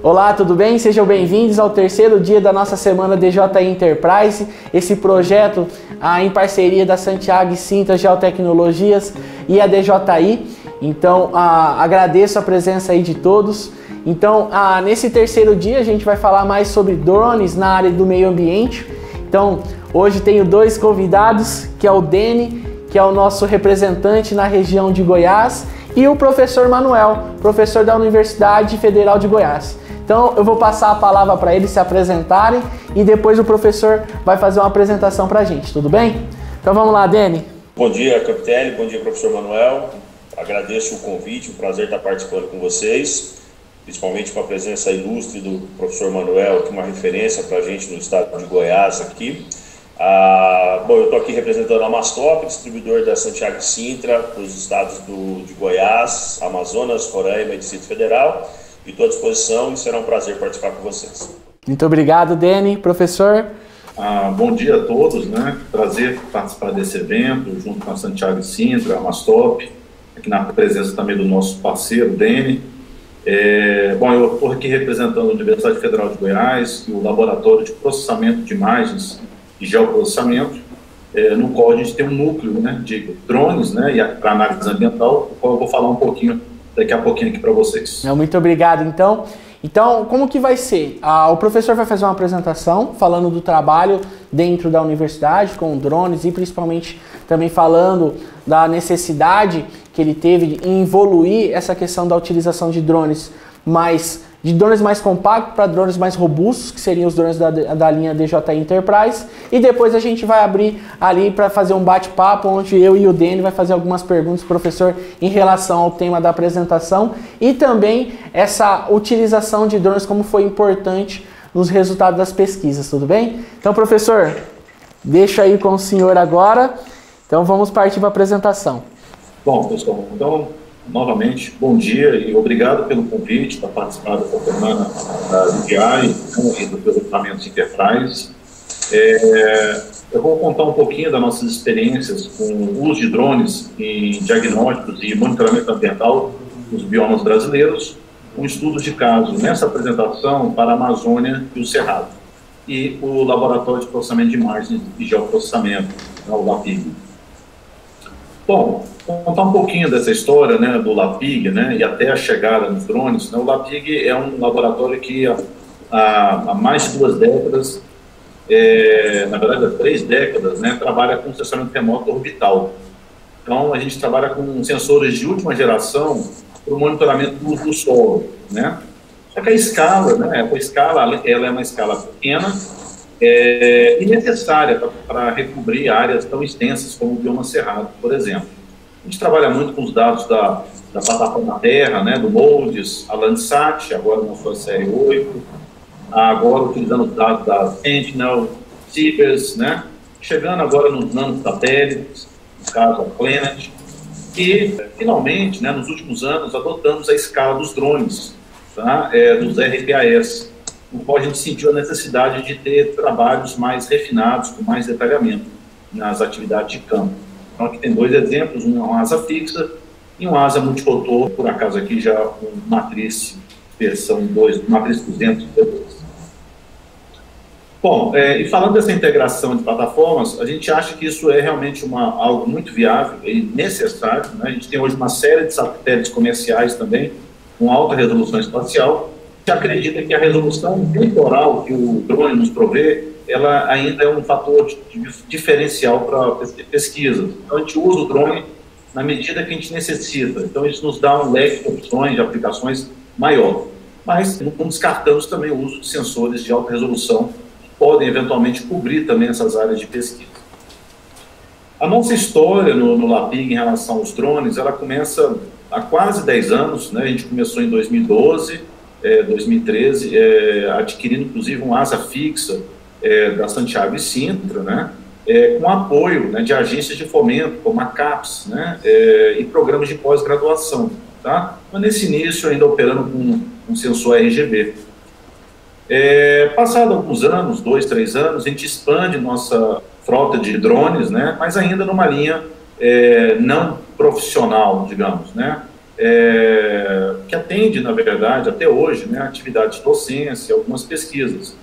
Olá, tudo bem? Sejam bem-vindos ao terceiro dia da nossa semana DJI Enterprise, esse projeto em parceria da Santiago e Sintra Geotecnologias e a DJI. Então, agradeço a presença aí de todos. Então, nesse terceiro dia a gente vai falar mais sobre drones na área do meio ambiente. Então, hoje tenho dois convidados, que é o Deni, que é o nosso representante na região de Goiás, e o professor Manuel, professor da Universidade Federal de Goiás. Então eu vou passar a palavra para eles se apresentarem e depois o professor vai fazer uma apresentação para a gente, tudo bem? Então vamos lá, Deni. Bom dia, Capitelli, bom dia, professor Manuel. Agradeço o convite, um prazer estar participando com vocês, principalmente com a presença ilustre do professor Manuel, que é uma referência para a gente no estado de Goiás aqui. Bom, eu estou aqui representando a Mastop, distribuidor da Santiago e Sintra, para os estados de Goiás, Amazonas, Roraima e Distrito Federal. E estou à disposição e será um prazer participar com vocês. Muito obrigado, Deni. Professor? Bom dia a todos, né? Prazer participar desse evento, junto com a Santiago e Sintra, a Mastop, aqui na presença também do nosso parceiro, Deni. Bom, eu estou aqui representando a Universidade Federal de Goiás e o Laboratório de Processamento de Imagens e Geoprocessamento, no qual a gente tem um núcleo, né, de drones, né, e para análise ambiental, o qual eu vou falar um pouquinho daqui a pouquinho aqui para vocês. Muito obrigado, então. Então, como que vai ser? O professor vai fazer uma apresentação falando do trabalho dentro da universidade com drones e principalmente também falando da necessidade que ele teve em evoluir essa questão da utilização de drones mais compactos para drones mais robustos, que seriam os drones da linha DJI Enterprise. E depois a gente vai abrir ali para fazer um bate-papo, onde eu e o Deni vai fazer algumas perguntas para o professor em relação ao tema da apresentação e também essa utilização de drones, como foi importante nos resultados das pesquisas, tudo bem? Então, professor, deixa aí com o senhor agora. Então, vamos partir para a apresentação. Bom, pessoal, então, novamente, bom dia e obrigado pelo convite para participar da semana da DJI e dos equipamentos Enterprise. Eu vou contar um pouquinho das nossas experiências com o uso de drones em diagnósticos e monitoramento ambiental nos biomas brasileiros, um estudo de caso nessa apresentação para a Amazônia e o Cerrado, e o Laboratório de Processamento de Imagens e Geoprocessamento, o LAPIG. Bom, vou contar um pouquinho dessa história, né, do LAPIG, né, e até a chegada nos drones. Né, o LAPIG é um laboratório que há mais de 2 décadas, na verdade há 3 décadas, né, trabalha com sensoramento remoto orbital. Então a gente trabalha com sensores de última geração para o monitoramento do uso do solo, né. Só que a escala, né, ela é uma escala pequena e necessária para recobrir áreas tão extensas como o bioma cerrado, por exemplo. A gente trabalha muito com os dados da plataforma Terra, né, do MODES, a Landsat, agora na sua série 8, agora utilizando os dados da Sentinel, CIBERS, né, chegando agora nos nanosatélites, no caso a Planet, e finalmente, né, nos últimos anos, adotamos a escala dos drones, tá, dos RPAS, no qual a gente sentiu a necessidade de ter trabalhos mais refinados, com mais detalhamento nas atividades de campo. Então aqui tem 2 exemplos, uma asa fixa e um asa multirotor, por acaso aqui já com matriz versão 2, matriz 200 V2. Bom, e falando dessa integração de plataformas, a gente acha que isso é realmente algo muito viável e necessário, né? A gente tem hoje uma série de satélites comerciais também, com alta resolução espacial. A gente acredita que a resolução temporal que o drone nos provê, ela ainda é um fator diferencial para pesquisa. Então, a gente usa o drone na medida que a gente necessita. Então, isso nos dá um leque de opções, de aplicações maior. Mas não descartamos também o uso de sensores de alta resolução, que podem eventualmente cobrir também essas áreas de pesquisa. A nossa história no LAPIG em relação aos drones, ela começa há quase 10 anos, né? A gente começou em 2012, 2013, adquirindo inclusive uma asa fixa da Santiago e Sintra, né, com apoio, né, de agências de fomento, como a CAPES, né, e programas de pós-graduação. Tá? Mas nesse início ainda operando com um sensor RGB. Passado alguns anos, 2, 3 anos, a gente expande nossa frota de drones, né, mas ainda numa linha não profissional, digamos, né. que atende, na verdade, até hoje, né, atividades de docência, algumas pesquisas.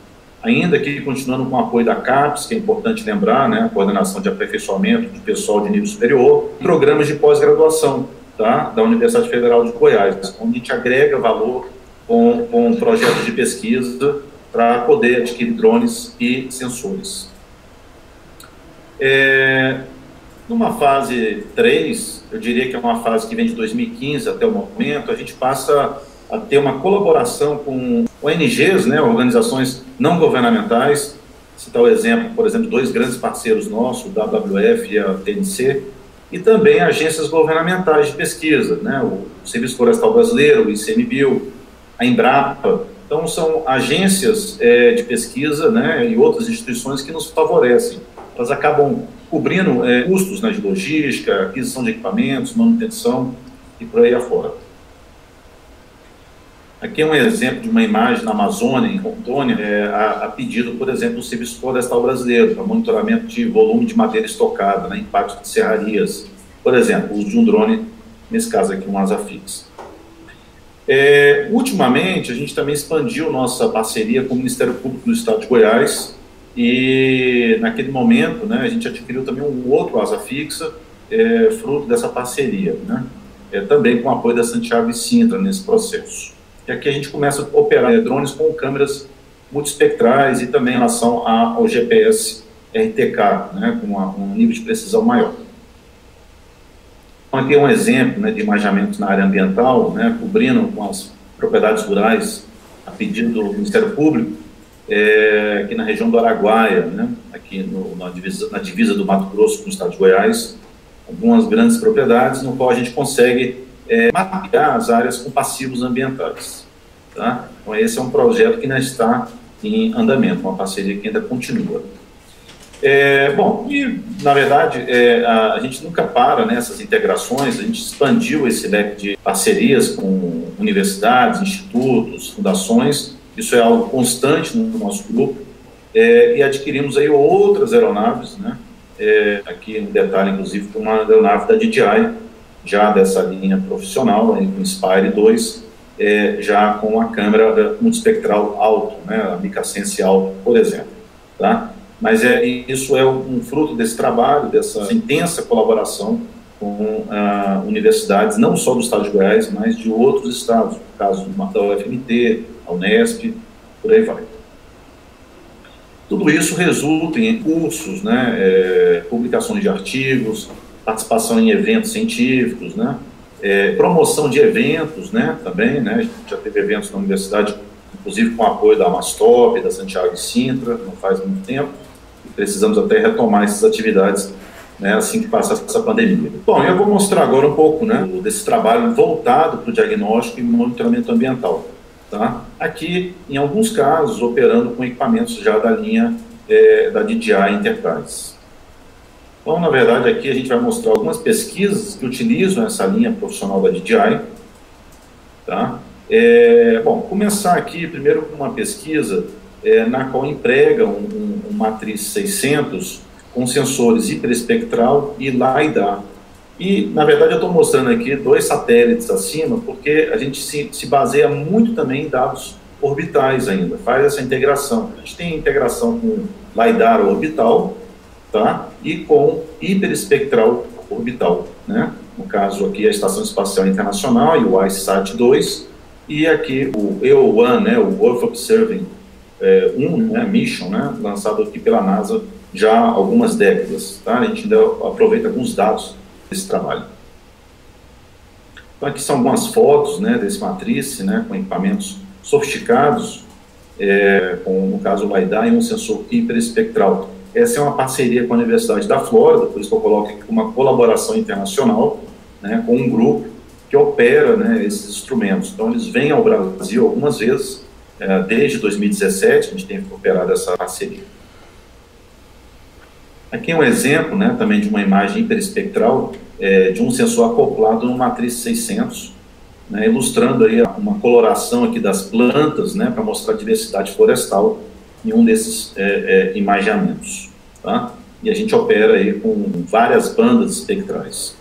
Ainda que continuando com o apoio da CAPES, que é importante lembrar, né, a coordenação de aperfeiçoamento de pessoal de nível superior, programas de pós-graduação, tá, da Universidade Federal de Goiás, onde a gente agrega valor com projetos de pesquisa para poder adquirir drones e sensores. Numa fase 3, eu diria que é uma fase que vem de 2015 até o momento, a gente passa a ter uma colaboração com ONGs, né, organizações não governamentais. Citar o exemplo, por exemplo, 2 grandes parceiros nossos, o WWF e a TNC, e também agências governamentais de pesquisa, né, o Serviço Florestal Brasileiro, o ICMBio, a Embrapa. Então, são agências de pesquisa, né, e outras instituições que nos favorecem. Elas acabam cobrindo custos, né, de logística, aquisição de equipamentos, manutenção e por aí afora. Aqui é um exemplo de uma imagem na Amazônia, em Rondônia, a pedido, por exemplo, do Serviço Florestal Brasileiro, para monitoramento de volume de madeira estocada, né, em pátios de serrarias. Por exemplo, o uso de um drone, nesse caso aqui, um ASAFIX. Ultimamente, a gente também expandiu nossa parceria com o Ministério Público do Estado de Goiás, e naquele momento, né, a gente adquiriu também um outro ASAFIX, fruto dessa parceria, né, também com o apoio da Santiago e Sintra nesse processo. E aqui a gente começa a operar drones com câmeras multiespectrais e também em relação ao GPS RTK, né, com um nível de precisão maior. Então, aqui é um exemplo, né, de imaginamento na área ambiental, né, cobrindo com as propriedades rurais a pedido do Ministério Público, aqui na região do Araguaia, né, aqui na divisa do Mato Grosso com o estado de Goiás, algumas grandes propriedades no qual a gente consegue mapear as áreas com passivos ambientais. Tá? Então, esse é um projeto que ainda está em andamento, uma parceria que ainda continua. Bom, e na verdade a gente nunca para nessas integrações, a gente expandiu esse leque de parcerias com universidades, institutos, fundações, isso é algo constante no nosso grupo, e adquirimos aí outras aeronaves, né? Aqui um detalhe, inclusive, uma aeronave da DJI, já dessa linha profissional, com Inspire 2, já com a câmera multispectral alto, né, a Micasense alto, por exemplo. Tá? Mas isso é um fruto desse trabalho, dessa intensa colaboração com universidades, não só do estado de Goiás, mas de outros estados, no caso da UFMT, a Unesp, por aí vai. Tudo isso resulta em cursos, né, publicações de artigos, participação em eventos científicos, né, promoção de eventos, né, também, né, a gente já teve eventos na universidade, inclusive com o apoio da Mastop, da Santiago e Sintra, não faz muito tempo, e precisamos até retomar essas atividades, né, assim que passar essa pandemia. Bom, eu vou mostrar agora um pouco, né, desse trabalho voltado para o diagnóstico e monitoramento ambiental. Tá? Aqui, em alguns casos, operando com equipamentos já da linha da DJI Enterprise. Então, na verdade, aqui a gente vai mostrar algumas pesquisas que utilizam essa linha profissional da DJI. Tá? Bom, começar aqui primeiro com uma pesquisa na qual emprega um Matriz 600 com sensores hiperespectral e LiDAR. E, na verdade, eu estou mostrando aqui 2 satélites acima, porque a gente se baseia muito também em dados orbitais ainda, faz essa integração. A gente tem integração com LiDAR orbital, tá? E com hiperespectral orbital, né? No caso aqui a Estação Espacial Internacional e o ICESat-2, e aqui o EO-1, né, o Earth Observing 1, né, Mission, né, lançado aqui pela NASA já há algumas décadas. Tá? A gente ainda aproveita alguns dados desse trabalho. Então aqui são algumas fotos, né, desse matriz, né, com equipamentos sofisticados, com, no caso, o LiDAR e um sensor hiperespectral. Essa é uma parceria com a Universidade da Flórida, por isso que eu coloco aqui uma colaboração internacional, né, com um grupo que opera, né, esses instrumentos. Então, eles vêm ao Brasil algumas vezes, desde 2017, a gente tem operado essa parceria. Aqui é um exemplo, né, também de uma imagem hiperespectral, de um sensor acoplado no Matriz 600, né, ilustrando aí uma coloração aqui das plantas, né, para mostrar a diversidade florestal em um desses imaginamentos. Tá? E a gente opera aí com várias bandas espectrais.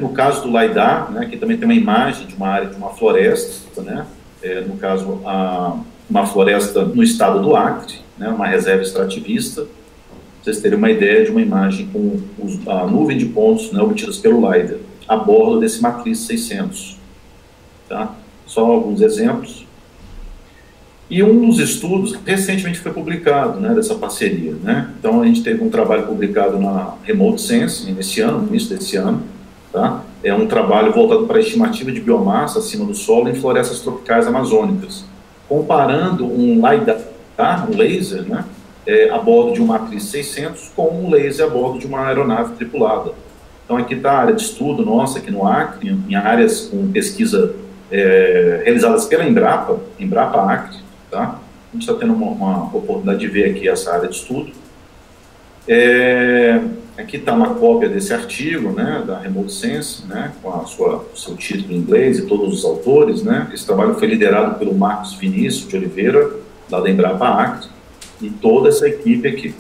No caso do LiDAR, né, aqui também tem uma imagem de uma área de uma floresta, né, no caso, uma floresta no estado do Acre, né, uma reserva extrativista. Pra vocês terem uma ideia de uma imagem com a nuvem de pontos, né, obtidas pelo LiDAR, a bordo desse Matriz 600. Tá? Só alguns exemplos. E um dos estudos recentemente foi publicado, né, dessa parceria, né? Então a gente teve um trabalho publicado na Remote Sensing nesse ano, no início desse ano, tá? É um trabalho voltado para a estimativa de biomassa acima do solo em florestas tropicais amazônicas, comparando um LiDAR, um laser, né, a bordo de um Matriz 600 com um laser a bordo de uma aeronave tripulada. Então aqui está a área de estudo nossa aqui no Acre, em áreas com pesquisa realizadas pela Embrapa Acre. Tá? A gente está tendo uma oportunidade de ver aqui essa área de estudo. Aqui está uma cópia desse artigo, né, da Remote Sense, né, com o seu título em inglês e todos os autores. Né? Esse trabalho foi liderado pelo Marcos Vinícius de Oliveira, lá da Embrapa Acre, e toda essa equipe aqui.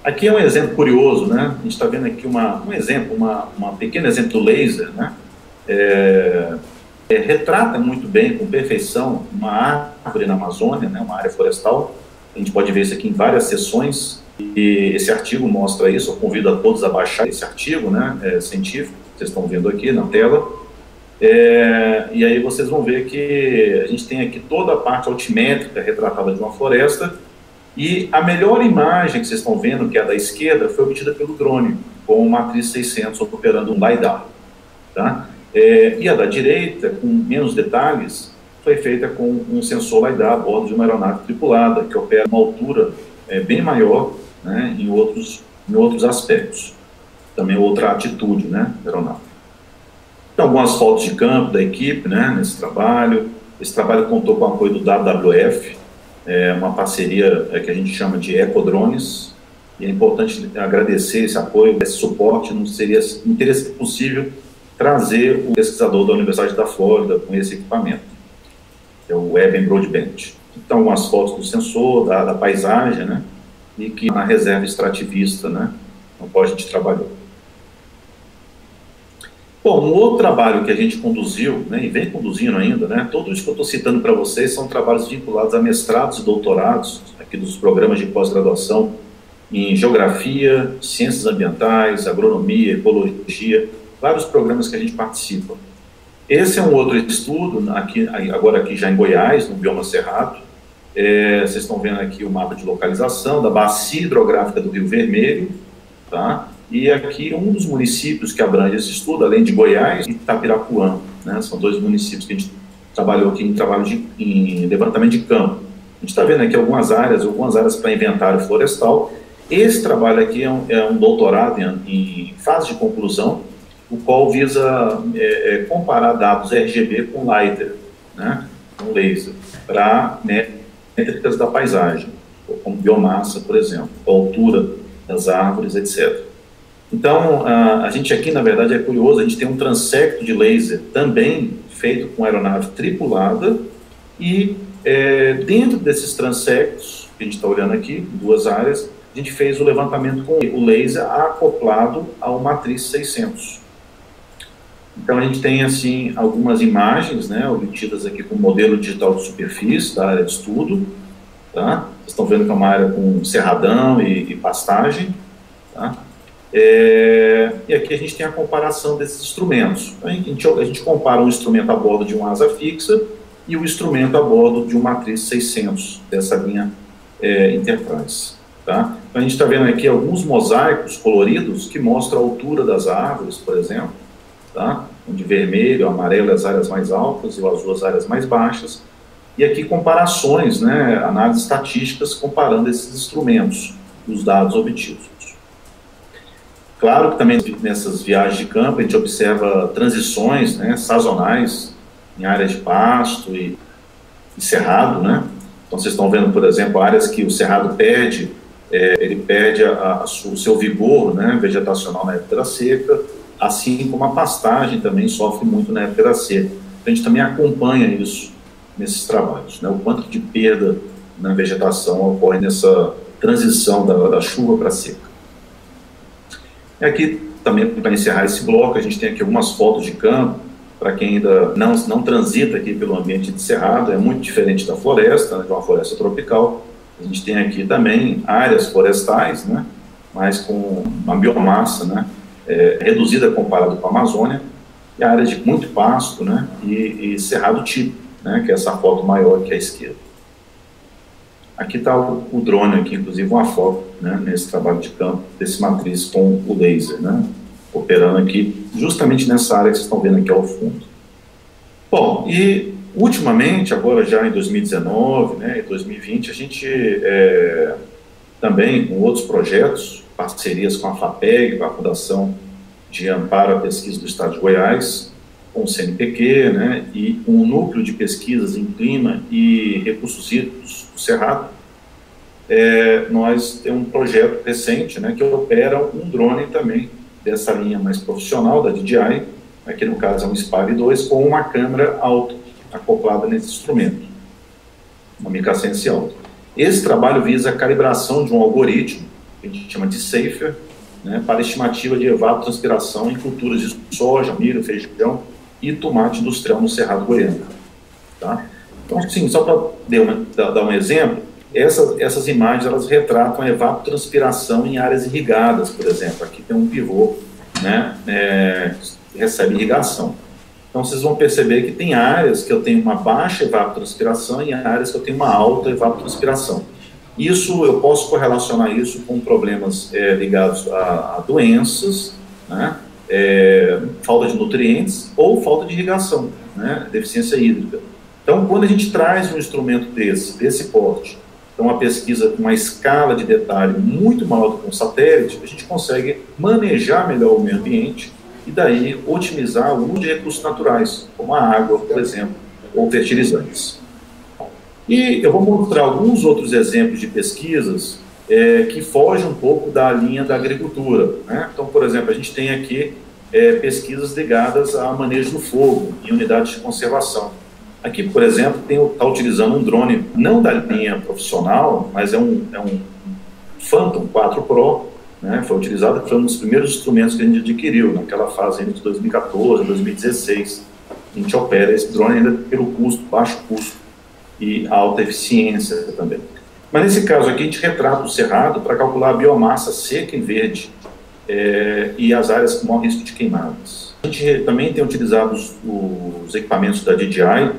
Aqui é um exemplo curioso, né? A gente está vendo aqui um pequeno exemplo do laser, né? Retrata muito bem, com perfeição, uma árvore na Amazônia, né, uma área florestal. A gente pode ver isso aqui em várias sessões, e esse artigo mostra isso. Eu convido a todos a baixar esse artigo, né, científico, que vocês estão vendo aqui na tela. E aí vocês vão ver que a gente tem aqui toda a parte altimétrica retratada de uma floresta, e a melhor imagem que vocês estão vendo, que é a da esquerda, foi obtida pelo drone, com o Matriz 600 operando um LiDAR. Tá? E a da direita, com menos detalhes, foi feita com um sensor LiDAR a bordo de uma aeronave tripulada, que opera uma altura bem maior, né, em outros aspectos. Também outra atitude, né, da aeronave. Então, algumas fotos de campo da equipe, né, nesse trabalho. Esse trabalho contou com o apoio do WWF, uma parceria que a gente chama de Ecodrones, e é importante agradecer esse apoio, esse suporte. Não teria sido possível trazer o pesquisador da Universidade da Flórida com esse equipamento, que é o Eben Broadbent. Então, umas fotos do sensor, da paisagem, né, e que na reserva extrativista, né, no qual a gente trabalhou. Bom, um outro trabalho que a gente conduziu, né, e vem conduzindo ainda, né, tudo isso que eu estou citando para vocês são trabalhos vinculados a mestrados e doutorados, aqui dos programas de pós-graduação em Geografia, Ciências Ambientais, Agronomia, Ecologia, vários programas que a gente participa. Esse é um outro estudo, agora aqui já em Goiás, no bioma Cerrado. Vocês estão vendo aqui o mapa de localização da bacia hidrográfica do Rio Vermelho, tá? E aqui um dos municípios que abrange esse estudo, além de Goiás e Itapirapuã, né? São dois municípios que a gente trabalhou aqui em levantamento de campo. A gente está vendo aqui algumas áreas para inventário florestal. Esse trabalho aqui é um doutorado em fase de conclusão, o qual visa comparar dados RGB com LiDAR, né, com laser, para métricas da paisagem, como biomassa, por exemplo, a altura das árvores, etc. Então, a gente aqui, na verdade, é curioso, a gente tem um transecto de laser também feito com aeronave tripulada, e dentro desses transectos, que a gente está olhando aqui, duas áreas, a gente fez o levantamento com o laser acoplado ao Matriz 600. Então, a gente tem, assim, algumas imagens, né, obtidas aqui com o modelo digital de superfície da área de estudo, tá? Vocês estão vendo que é uma área com cerradão e pastagem, tá? E aqui a gente tem a comparação desses instrumentos. A gente compara um instrumento a bordo de um asa fixa e o instrumento a bordo de um Matriz 600, dessa linha Enterprise, tá? Então, a gente está vendo aqui alguns mosaicos coloridos que mostram a altura das árvores, por exemplo, tá? Onde vermelho, amarelo as áreas mais altas e o azul as áreas mais baixas. E aqui comparações, né, análises estatísticas comparando esses instrumentos, os dados obtidos. Claro que também nessas viagens de campo a gente observa transições, né, sazonais em áreas de pasto e cerrado, né? Então vocês estão vendo, por exemplo, áreas que o cerrado perde, ele perde o seu vigor, né, vegetacional na época da seca, assim como a pastagem também sofre muito na época da seca. A gente também acompanha isso nesses trabalhos, né, o quanto de perda na vegetação ocorre nessa transição da chuva para a seca. Aqui também para encerrar esse bloco, a gente tem aqui algumas fotos de campo, para quem ainda não transita aqui pelo ambiente de cerrado, é muito diferente da floresta, né, de uma floresta tropical. A gente tem aqui também áreas florestais, né, mas com uma biomassa, né, reduzida comparado com a Amazônia, e áreas de muito pasto, né, e cerrado típico, né, que é essa foto maior aqui à esquerda. Aqui está o drone, aqui, inclusive uma foto, né, nesse trabalho de campo, desse matriz com o laser, né, operando aqui, justamente nessa área que vocês estão vendo aqui ao fundo. Bom, e ultimamente, agora já em 2019, né, e 2020, a gente também, com outros projetos, parcerias com a FAPEG, com a Fundação de Amparo à Pesquisa do Estado de Goiás, com o CNPq, né, e um núcleo de pesquisas em clima e recursos hídricos do Cerrado, nós temos um projeto recente, né, que opera um drone também dessa linha mais profissional, da DJI, aqui no caso é um Spire 2, com uma câmera alta acoplada nesse instrumento, uma microsense alta. Esse trabalho visa a calibração de um algoritmo, que a gente chama de SAFER, né, para estimativa de evapotranspiração em culturas de soja, milho, feijão e tomate industrial no Cerrado Goiano. Tá? Então, assim, só para dar um exemplo, essas imagens elas retratam a evapotranspiração em áreas irrigadas, por exemplo. Aqui tem um pivô, né, que recebe irrigação. Então, vocês vão perceber que tem áreas que eu tenho uma baixa evapotranspiração e áreas que eu tenho uma alta evapotranspiração. Isso, eu posso correlacionar isso com problemas ligados a doenças, né, falta de nutrientes ou falta de irrigação, né, deficiência hídrica. Então, quando a gente traz um instrumento desse porte, então uma pesquisa com uma escala de detalhe muito maior do que um satélite, a gente consegue manejar melhor o meio ambiente e daí otimizar o uso de recursos naturais, como a água, por exemplo, ou fertilizantes. E eu vou mostrar alguns outros exemplos de pesquisas que fogem um pouco da linha da agricultura, né? Então, por exemplo, a gente tem aqui pesquisas ligadas ao manejo do fogo em unidades de conservação. Aqui, por exemplo, está utilizando um drone, não da linha profissional, mas é um Phantom 4 Pro, né? Foi utilizado, foi um dos primeiros instrumentos que a gente adquiriu, naquela fase de 2014, 2016. A gente opera esse drone ainda pelo custo, baixo custo e alta eficiência também. Mas nesse caso aqui, a gente retrata o cerrado para calcular a biomassa seca e verde e as áreas com maior risco de queimadas. A gente também tem utilizado os equipamentos da DJI,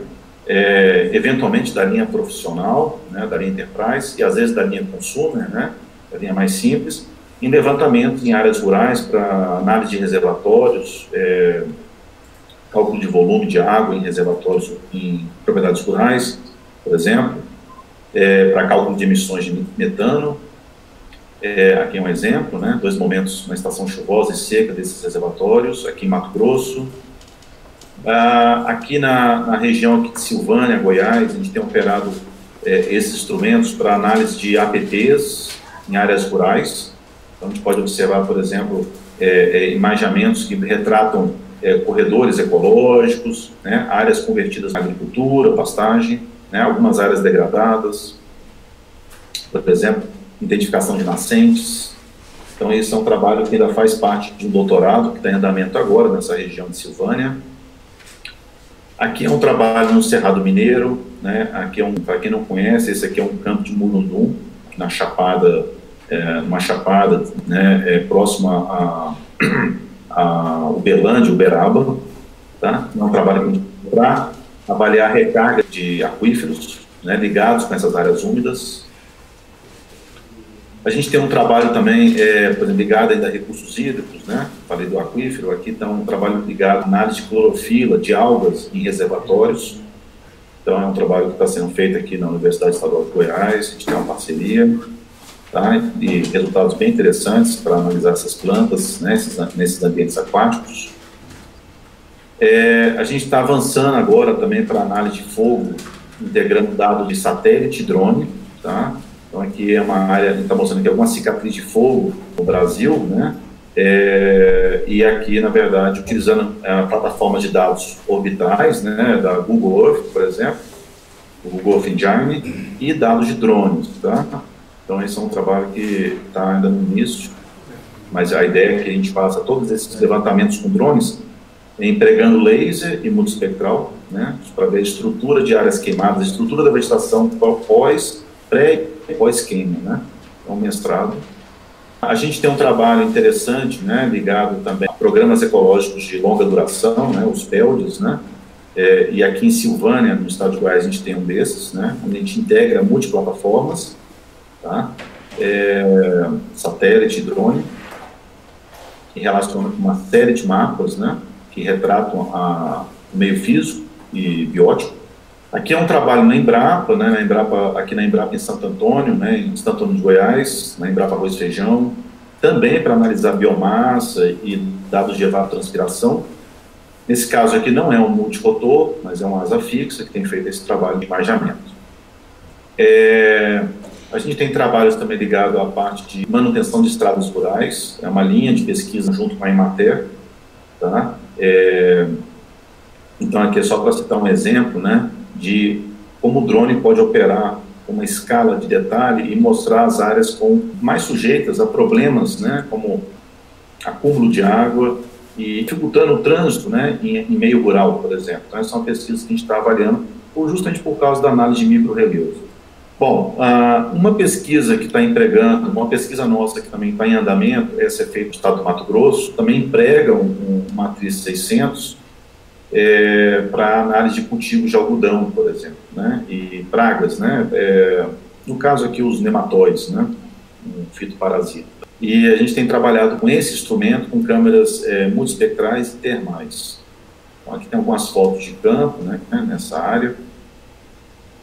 eventualmente da linha profissional, né, da linha Enterprise, e às vezes da linha Consumer, né, da linha mais simples, em levantamentos em áreas rurais para análise de reservatórios, cálculo de volume de água em reservatórios em propriedades rurais, por exemplo, para cálculo de emissões de metano. Aqui é um exemplo, né, 2 momentos na estação chuvosa e seca desses reservatórios, aqui em Mato Grosso. Aqui na região aqui de Silvânia, Goiás, a gente tem operado esses instrumentos para análise de APPs em áreas rurais. Então, a gente pode observar, por exemplo, imaginamentos que retratam corredores ecológicos, né, áreas convertidas na agricultura, pastagem, né, algumas áreas degradadas, por exemplo, identificação de nascentes. Então, esse é um trabalho que ainda faz parte de um doutorado que está em andamento agora nessa região de Silvânia. Aqui é um trabalho no Cerrado Mineiro, né, aqui para quem não conhece, esse aqui é um campo de Murundum, na Chapada, uma chapada, né, próxima a Uberlândia, Uberaba, tá? É um trabalho para avaliar a recarga de aquíferos, né, ligados com essas áreas úmidas. A gente tem um trabalho também, por exemplo, ligado ainda a recursos hídricos, né? Falei do aquífero, aqui está um trabalho ligado à análise de clorofila, de algas em reservatórios. Então, é um trabalho que está sendo feito aqui na Universidade Estadual de Goiás, a gente tem uma parceria, tá? E resultados bem interessantes para analisar essas plantas, né? Nesses ambientes aquáticos. A gente está avançando agora também para análise de fogo, integrando dados de satélite e drone, tá? Então, aqui é uma área, a gente está mostrando aqui alguma cicatriz de fogo no Brasil, né? E aqui, na verdade, utilizando a plataforma de dados orbitais, né, da Google Earth, por exemplo, o Google Earth Engine, e dados de drones, tá? Então, esse é um trabalho que está ainda no início. mas a ideia é que a gente faça todos esses levantamentos com drones, empregando laser e multiespectral, né, para ver a estrutura de áreas queimadas, a estrutura da vegetação pré e pós-queima, né, é um mestrado. A gente tem um trabalho interessante, né, ligado também a programas ecológicos de longa duração, né, os PELDs, né, e aqui em Silvânia, no estado de Goiás, a gente tem um desses, né, onde a gente integra multiplataformas, tá, satélite e drone, que relaciona com uma série de mapas, né, que retratam o meio físico e biótico. Aqui é um trabalho na Embrapa, né, aqui na Embrapa em Santo Antônio, né, em Santo Antônio de Goiás, na Embrapa Arroz e Feijão, também para analisar biomassa e dados de evapotranspiração. Nesse caso aqui não é um multirotor, mas é uma asa fixa que tem feito esse trabalho de imageamento. A gente tem trabalhos também ligados à parte de manutenção de estradas rurais, é uma linha de pesquisa junto com a Emater, tá? Então aqui é só para citar um exemplo, né, de como o drone pode operar com uma escala de detalhe e mostrar as áreas mais sujeitas a problemas, né, como acúmulo de água e dificultando o trânsito, né, em meio rural, por exemplo. Então essa é uma pesquisa que a gente está avaliando justamente por causa da análise de micro-relevo. Bom, uma pesquisa que está empregando, uma pesquisa nossa que também está em andamento, essa é feita no estado do Mato Grosso, também emprega uma matriz 600 para análise de cultivos de algodão, por exemplo, né, e pragas, né, no caso aqui os nematóides, né, um fitoparasita. E a gente tem trabalhado com esse instrumento com câmeras multiespectrais e termais. Então aqui tem algumas fotos de campo, né, nessa área.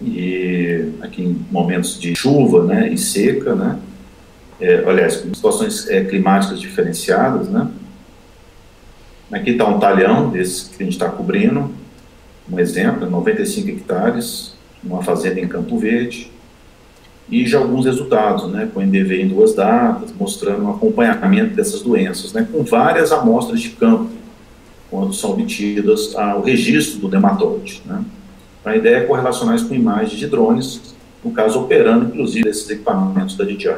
E aqui em momentos de chuva, né, e seca, né, aliás, situações climáticas diferenciadas, né. Aqui está um talhão desse que a gente está cobrindo, um exemplo, 95 hectares, uma fazenda em Campo Verde, e já alguns resultados, né, com NDV em 2 datas, mostrando o acompanhamento dessas doenças, né, com várias amostras de campo, quando são obtidas o registro do nematóide, né. A ideia é correlacionar isso com imagens de drones, no caso operando inclusive esses equipamentos da DJI.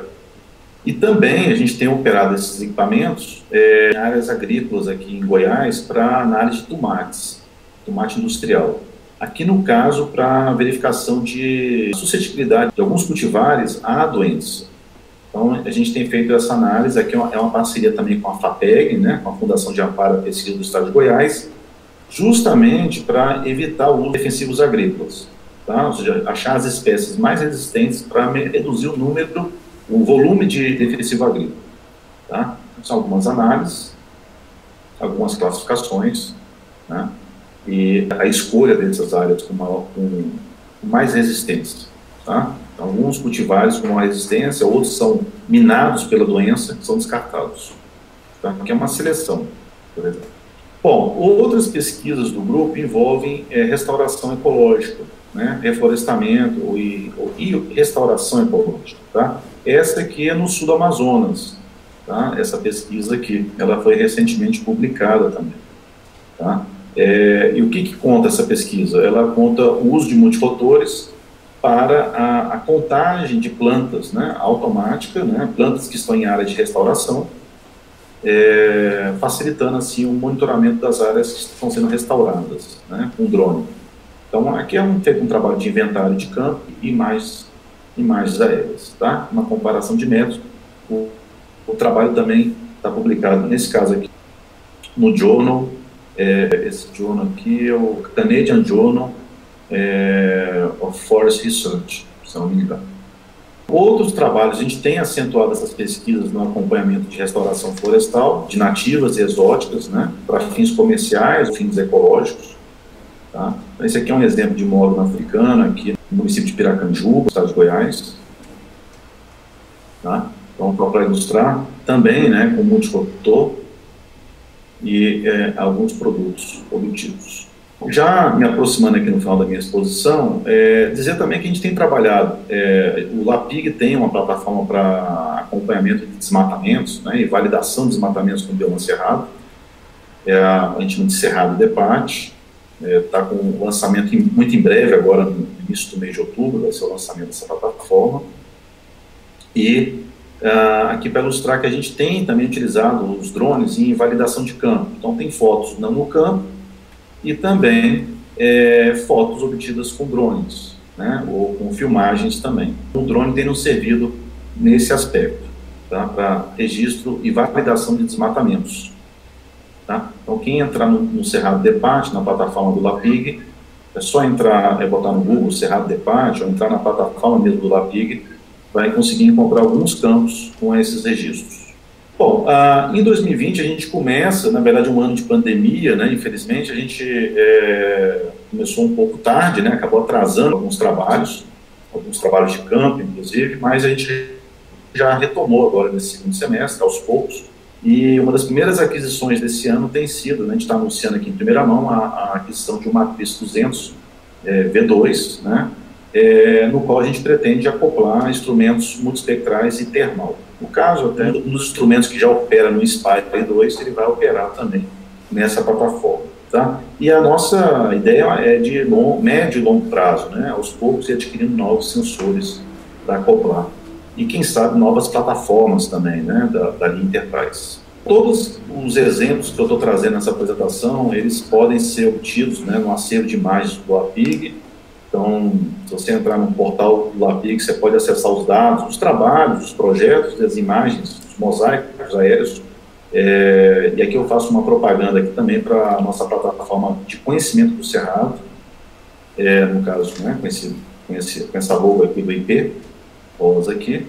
E também a gente tem operado esses equipamentos em áreas agrícolas aqui em Goiás para análise de tomates, tomate industrial. Aqui no caso para verificação de suscetibilidade de alguns cultivares à doença. Então a gente tem feito essa análise, aqui é uma parceria também com a FAPEG, né, com a Fundação de Amparo à Pesquisa do Estado de Goiás, justamente para evitar o uso de defensivos agrícolas, tá? Ou seja, achar as espécies mais resistentes para reduzir o volume de defensivo agrícola, tá? São algumas análises, algumas classificações, né? E a escolha dessas áreas com mais resistência, tá? Alguns cultivares com maior resistência, outros são minados pela doença, que são descartados, tá? Porque é uma seleção, por exemplo. Bom, outras pesquisas do grupo envolvem restauração ecológica, né, reflorestamento e restauração ecológica, tá? Essa aqui é no sul do Amazonas, tá? Essa pesquisa aqui, ela foi recentemente publicada também, tá? E o que conta essa pesquisa? Ela conta o uso de multirotores para a contagem de plantas, né, automática, né, plantas que estão em área de restauração, facilitando assim o monitoramento das áreas que estão sendo restauradas, né, com drone. Então aqui é feito um trabalho de inventário de campo e imagens aéreas, tá? Uma comparação de métodos. O trabalho também está publicado nesse caso aqui no Journal, esse journal aqui é o Canadian Journal of Forest Research, se não me engano. Outros trabalhos, a gente tem acentuado essas pesquisas no acompanhamento de restauração florestal, de nativas e exóticas, né, para fins comerciais, fins ecológicos. Tá? Esse aqui é um exemplo de módulo africano, aqui no município de Piracanjuba, estado de Goiás. Tá? Então, para ilustrar, também, né, com multirotor e alguns produtos obtidos. Já me aproximando aqui no final da minha exposição, dizer também que a gente tem trabalhado, o LAPIG tem uma plataforma para acompanhamento de desmatamentos, né, e validação de desmatamentos no bioma cerrado, a gente chama de Cerrado Debate, está com o lançamento muito em breve, agora no início do mês de outubro, vai ser o lançamento dessa plataforma, e aqui para ilustrar que a gente tem também utilizado os drones em validação de campo. Então, tem fotos não no campo e também fotos obtidas com drones, né, ou com filmagens também. O drone tem nos servido nesse aspecto, tá, para registro e validação de desmatamentos. Tá? Então, quem entrar no Cerrado Debate, na plataforma do LAPIG, é só entrar, botar no Google Cerrado Debate, ou entrar na plataforma mesmo do LAPIG, vai conseguir encontrar alguns campos com esses registros. Bom, em 2020 a gente começa, na verdade, um ano de pandemia, né? Infelizmente a gente começou um pouco tarde, né? Acabou atrasando alguns trabalhos de campo, inclusive, mas a gente já retomou agora nesse segundo semestre, aos poucos. E uma das primeiras aquisições desse ano tem sido, né, a gente está anunciando aqui em primeira mão, a aquisição de uma Matriz 200 V2, né, no qual a gente pretende acoplar instrumentos multispectrais e termal. No caso, até um dos instrumentos que já opera no Inspire 2, ele vai operar também nessa plataforma. Tá? E a nossa ideia é de médio e longo prazo, né, aos poucos, ir adquirindo novos sensores para acoplar. E, quem sabe, novas plataformas também, né, da linha Enterprise. Todos os exemplos que eu estou trazendo nessa apresentação, eles podem ser obtidos, né, no acervo de imagens do LAPIG. Então, se você entrar no portal do LAPIG, você pode acessar os dados, os trabalhos, os projetos, as imagens, os mosaicos aéreos. E aqui eu faço uma propaganda aqui também para a nossa plataforma de conhecimento do Cerrado, no caso, né, com essa logo aqui do IP. Vamos aqui.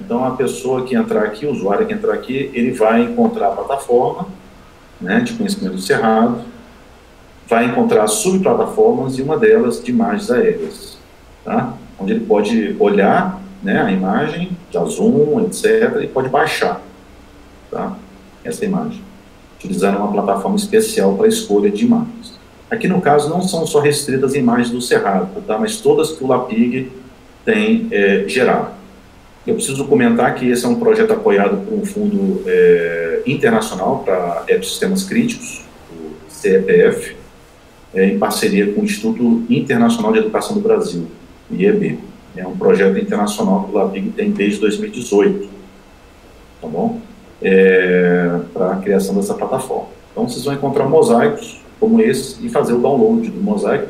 Então, a pessoa que entrar aqui, o usuário que entrar aqui, ele vai encontrar a plataforma, né, de conhecimento do Cerrado, vai encontrar subplataformas e uma delas de imagens aéreas, tá? Onde ele pode olhar, né, a imagem, dar zoom, etc., e pode baixar, tá, essa imagem, utilizando uma plataforma especial para escolha de imagens. Aqui, no caso, não são só restritas imagens do Cerrado, tá, mas todas que o LAPIG tem gerado. Eu preciso comentar que esse é um projeto apoiado por um fundo internacional para ecossistemas críticos, o CEPF, em parceria com o Instituto Internacional de Educação do Brasil, o IEB. É um projeto internacional que o LAPIG tem desde 2018, tá bom? Para a criação dessa plataforma. Então, vocês vão encontrar mosaicos como esse e fazer o download do mosaico.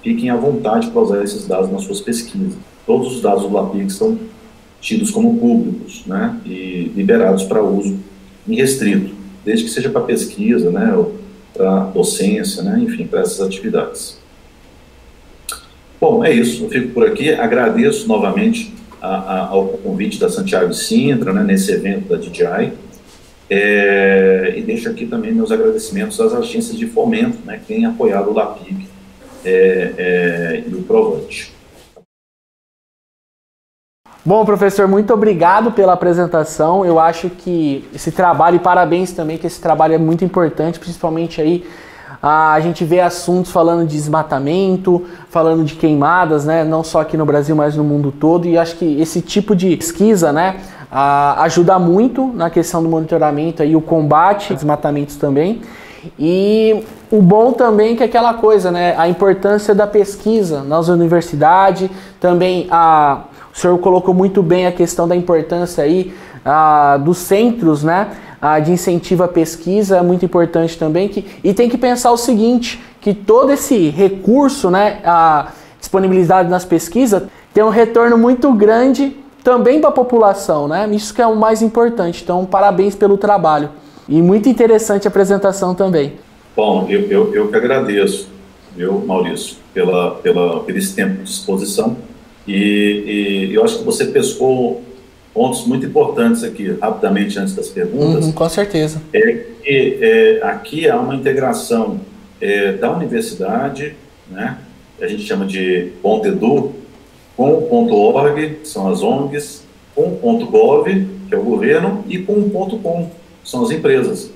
Fiquem à vontade para usar esses dados nas suas pesquisas. Todos os dados do LAPIG são tidos como públicos, né, e liberados para uso irrestrito, desde que seja para pesquisa, né, ou para docência, né, enfim, para essas atividades. Bom, é isso, eu fico por aqui, agradeço novamente ao convite da Santiago e Sintra, né, nesse evento da DJI, e deixo aqui também meus agradecimentos às agências de fomento, né, que têm apoiado o LAPIG e o Provante. Bom, professor, muito obrigado pela apresentação. Eu acho que esse trabalho, e parabéns também, que esse trabalho é muito importante, principalmente aí a gente vê assuntos falando de desmatamento, falando de queimadas, né? Não só aqui no Brasil, mas no mundo todo. E acho que esse tipo de pesquisa, né, ajuda muito na questão do monitoramento e o combate a desmatamentos também. E o bom também é que aquela coisa, né, a importância da pesquisa nas universidades, também o senhor colocou muito bem a questão da importância aí dos centros, né, de incentivo à pesquisa, é muito importante também. E tem que pensar o seguinte, que todo esse recurso, né, disponibilidade nas pesquisas, tem um retorno muito grande também para a população, né? Isso que é o mais importante. Então, parabéns pelo trabalho. E muito interessante a apresentação também. Bom, eu que agradeço, viu, Maurício, pelo esse tempo de exposição. E eu acho que você pescou pontos muito importantes aqui, rapidamente, antes das perguntas. Com certeza. Aqui há uma integração da universidade, né, que a gente chama de .edu, com o .org, que são as ONGs, com o .gov, que é o governo, e com o .com, que são as empresas.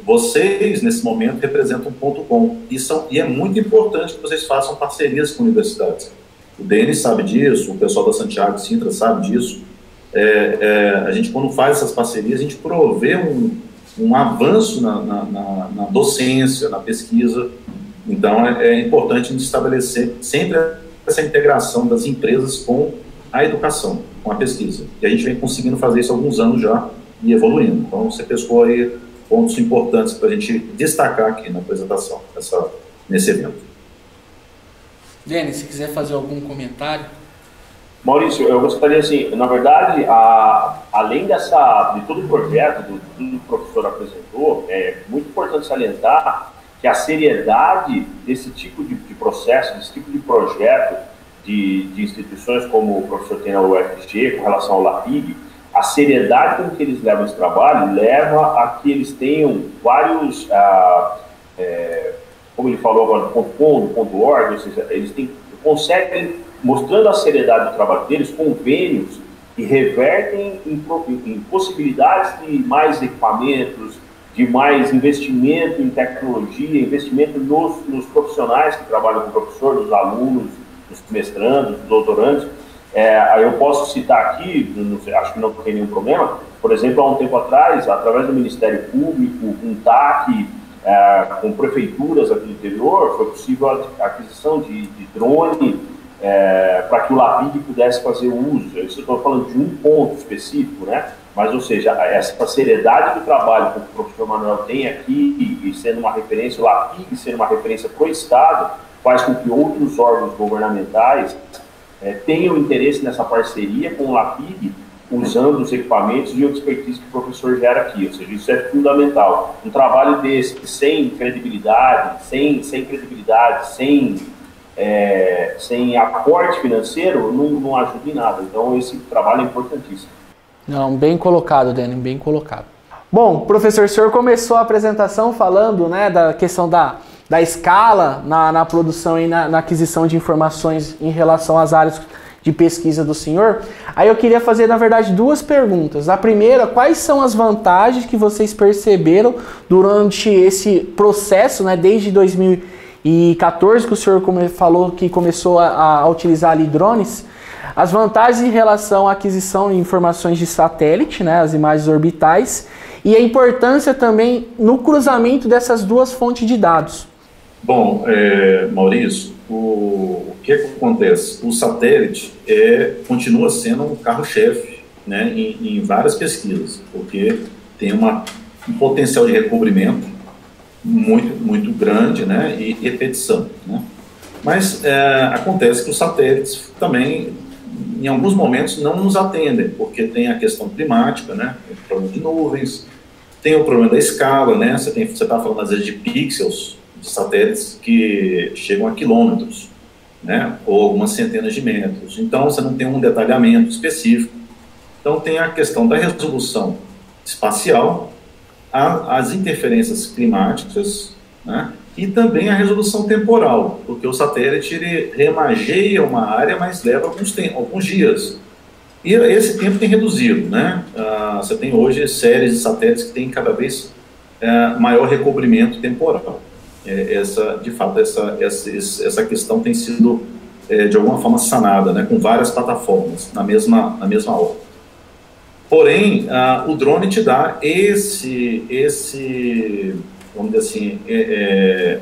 Vocês, nesse momento, representam o .com, e é muito importante que vocês façam parcerias com universidades. O Denis sabe disso, o pessoal da Santiago e Sintra sabe disso. A gente, quando faz essas parcerias, a gente provê um avanço na docência, na pesquisa. Então, é importante a gente estabelecer sempre essa integração das empresas com a educação, com a pesquisa. E a gente vem conseguindo fazer isso há alguns anos já e evoluindo. Então, você pescou aí pontos importantes para a gente destacar aqui na apresentação, nesse evento. Denis, se quiser fazer algum comentário. Maurício, eu gostaria, assim, na verdade, além de todo o projeto, tudo que o professor apresentou, é muito importante salientar que a seriedade desse tipo de processo, desse tipo de projeto de instituições como o professor tem na UFG, com relação ao LAPIG, a seriedade com que eles levam esse trabalho leva a que eles tenham vários, como ele falou agora, .com, .org, ou seja, eles conseguem, mostrando a seriedade do trabalho deles, convênios que revertem em possibilidades de mais equipamentos, de mais investimento em tecnologia, investimento nos profissionais que trabalham com o professor, nos alunos, nos mestrandos, dos doutorandos. Eu posso citar aqui, acho que não tem nenhum problema, por exemplo, há um tempo atrás, através do Ministério Público, um TAC, com prefeituras aqui do interior, foi possível a aquisição de drone para que o LAPIG pudesse fazer uso. Eu estou falando de um ponto específico, né? Mas, ou seja, essa seriedade do trabalho que o professor Manuel tem aqui, e sendo uma referência, o LAPIG sendo uma referência para o Estado, faz com que outros órgãos governamentais tenham interesse nessa parceria com o LAPIG, usando os equipamentos e o expertise que o professor gera aqui. Ou seja, isso é fundamental. Um trabalho desse, sem credibilidade, sem aporte financeiro, não ajuda em nada. Então, esse trabalho é importantíssimo. Não, bem colocado, Dani, bem colocado. Bom, professor, o senhor começou a apresentação falando, né, da questão da escala na produção e na aquisição de informações em relação às áreas de pesquisa do senhor. Aí eu queria fazer, na verdade, duas perguntas. A primeira, quais são as vantagens que vocês perceberam durante esse processo, né, desde 2014, que o senhor falou que começou a utilizar ali drones, as vantagens em relação à aquisição de informações de satélite, né, as imagens orbitais, e a importância também no cruzamento dessas duas fontes de dados. Bom, Maurício, o que acontece? O satélite continua sendo um carro-chefe, né, em várias pesquisas, porque tem um potencial de recobrimento muito grande, né, e repetição, né? Mas acontece que os satélites também, em alguns momentos, não nos atendem, porque tem a questão climática, né, tem o problema de nuvens, tem o problema da escala, né, você está falando às vezes de pixels, de satélites que chegam a quilômetros, né, ou algumas centenas de metros. Então, você não tem um detalhamento específico. Então, tem a questão da resolução espacial, as interferências climáticas, né, e também a resolução temporal, porque o satélite ele remageia uma área, mas leva alguns dias. E esse tempo tem reduzido, né? Você tem hoje séries de satélites que têm cada vez maior recobrimento temporal. De fato, essa questão tem sido, de alguma forma, sanada, né, com várias plataformas na mesma hora. Porém, o drone te dá vamos dizer assim,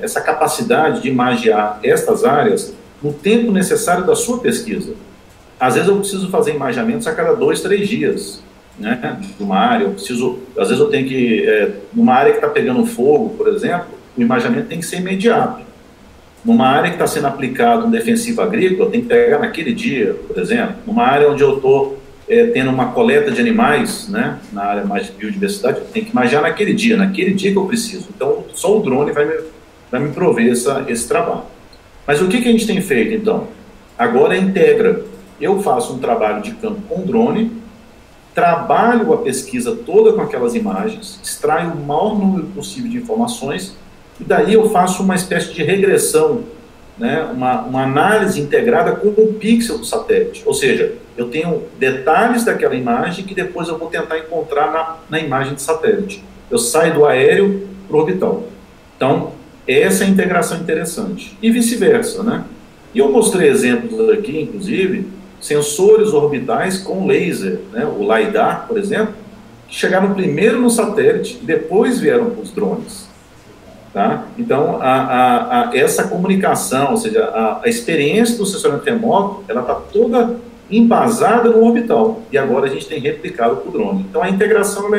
essa capacidade de imagiar estas áreas no tempo necessário da sua pesquisa. Às vezes eu preciso fazer imaginamentos a cada 2, 3 dias, né, de uma área. Às vezes eu tenho que, numa área que está pegando fogo, por exemplo, o imaginamento tem que ser imediato. Numa área que está sendo aplicado um defensivo agrícola, eu tenho que pegar naquele dia, por exemplo. Numa área onde eu estou tendo uma coleta de animais, né, na área mais de biodiversidade, eu tenho que imaginar naquele dia que eu preciso. Então, só o drone vai me prover esse trabalho. Mas o que a gente tem feito, então? Agora integra. Eu faço um trabalho de campo com drone, trabalho a pesquisa toda com aquelas imagens, extraio o maior número possível de informações, e daí eu faço uma espécie de regressão, né, uma análise integrada com o pixel do satélite. Ou seja, eu tenho detalhes daquela imagem que depois eu vou tentar encontrar na imagem de satélite. Eu saio do aéreo para o orbital. Então, essa é a integração interessante. E vice-versa, né? E eu mostrei exemplos aqui, inclusive, sensores orbitais com laser, né, o LiDAR, por exemplo, que chegaram primeiro no satélite e depois vieram para os drones. Tá? Então, essa comunicação, ou seja, a experiência do sensoriamento remoto, ela está toda embasada no orbital, e agora a gente tem replicado para o drone. Então a integração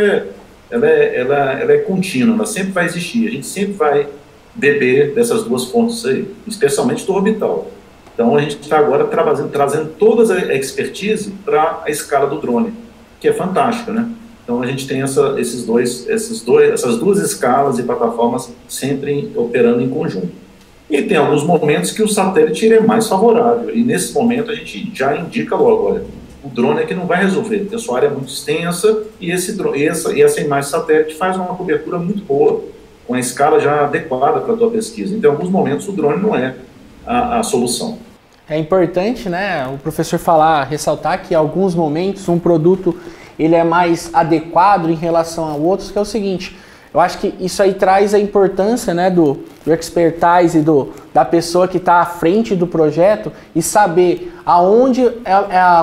ela é contínua, ela sempre vai existir, a gente sempre vai beber dessas duas fontes aí, especialmente do orbital. Então a gente está agora trazendo toda a expertise para a escala do drone, que é fantástica, né? Então a gente tem essas duas escalas e plataformas sempre operando em conjunto. E tem alguns momentos que o satélite é mais favorável, e nesse momento a gente já indica logo, olha, o drone é que não vai resolver, porque a sua área é muito extensa e essa imagem satélite faz uma cobertura muito boa, com a escala já adequada para a tua pesquisa. Então, em alguns momentos o drone não é a solução. É importante, né, o professor ressaltar que em alguns momentos um produto ele é mais adequado em relação a outros, que é o seguinte: eu acho que isso aí traz a importância, né, do expertise da pessoa que está à frente do projeto e saber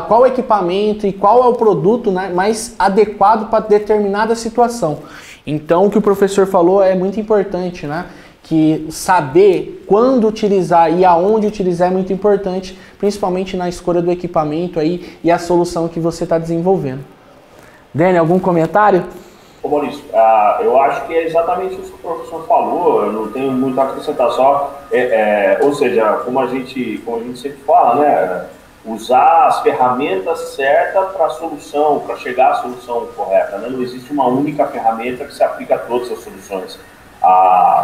qual equipamento e qual é o produto, né, mais adequado para determinada situação. Então, o que o professor falou é muito importante, né? Que saber quando utilizar e aonde utilizar é muito importante, principalmente na escolha do equipamento aí e a solução que você está desenvolvendo. Dani, algum comentário? Ô Maurício, eu acho que é exatamente isso que o professor falou, eu não tenho muito a acrescentar, só, ou seja, como a gente sempre fala, né, usar as ferramentas certas para a solução, para chegar à solução correta, né? Não existe uma única ferramenta que se aplica a todas as soluções.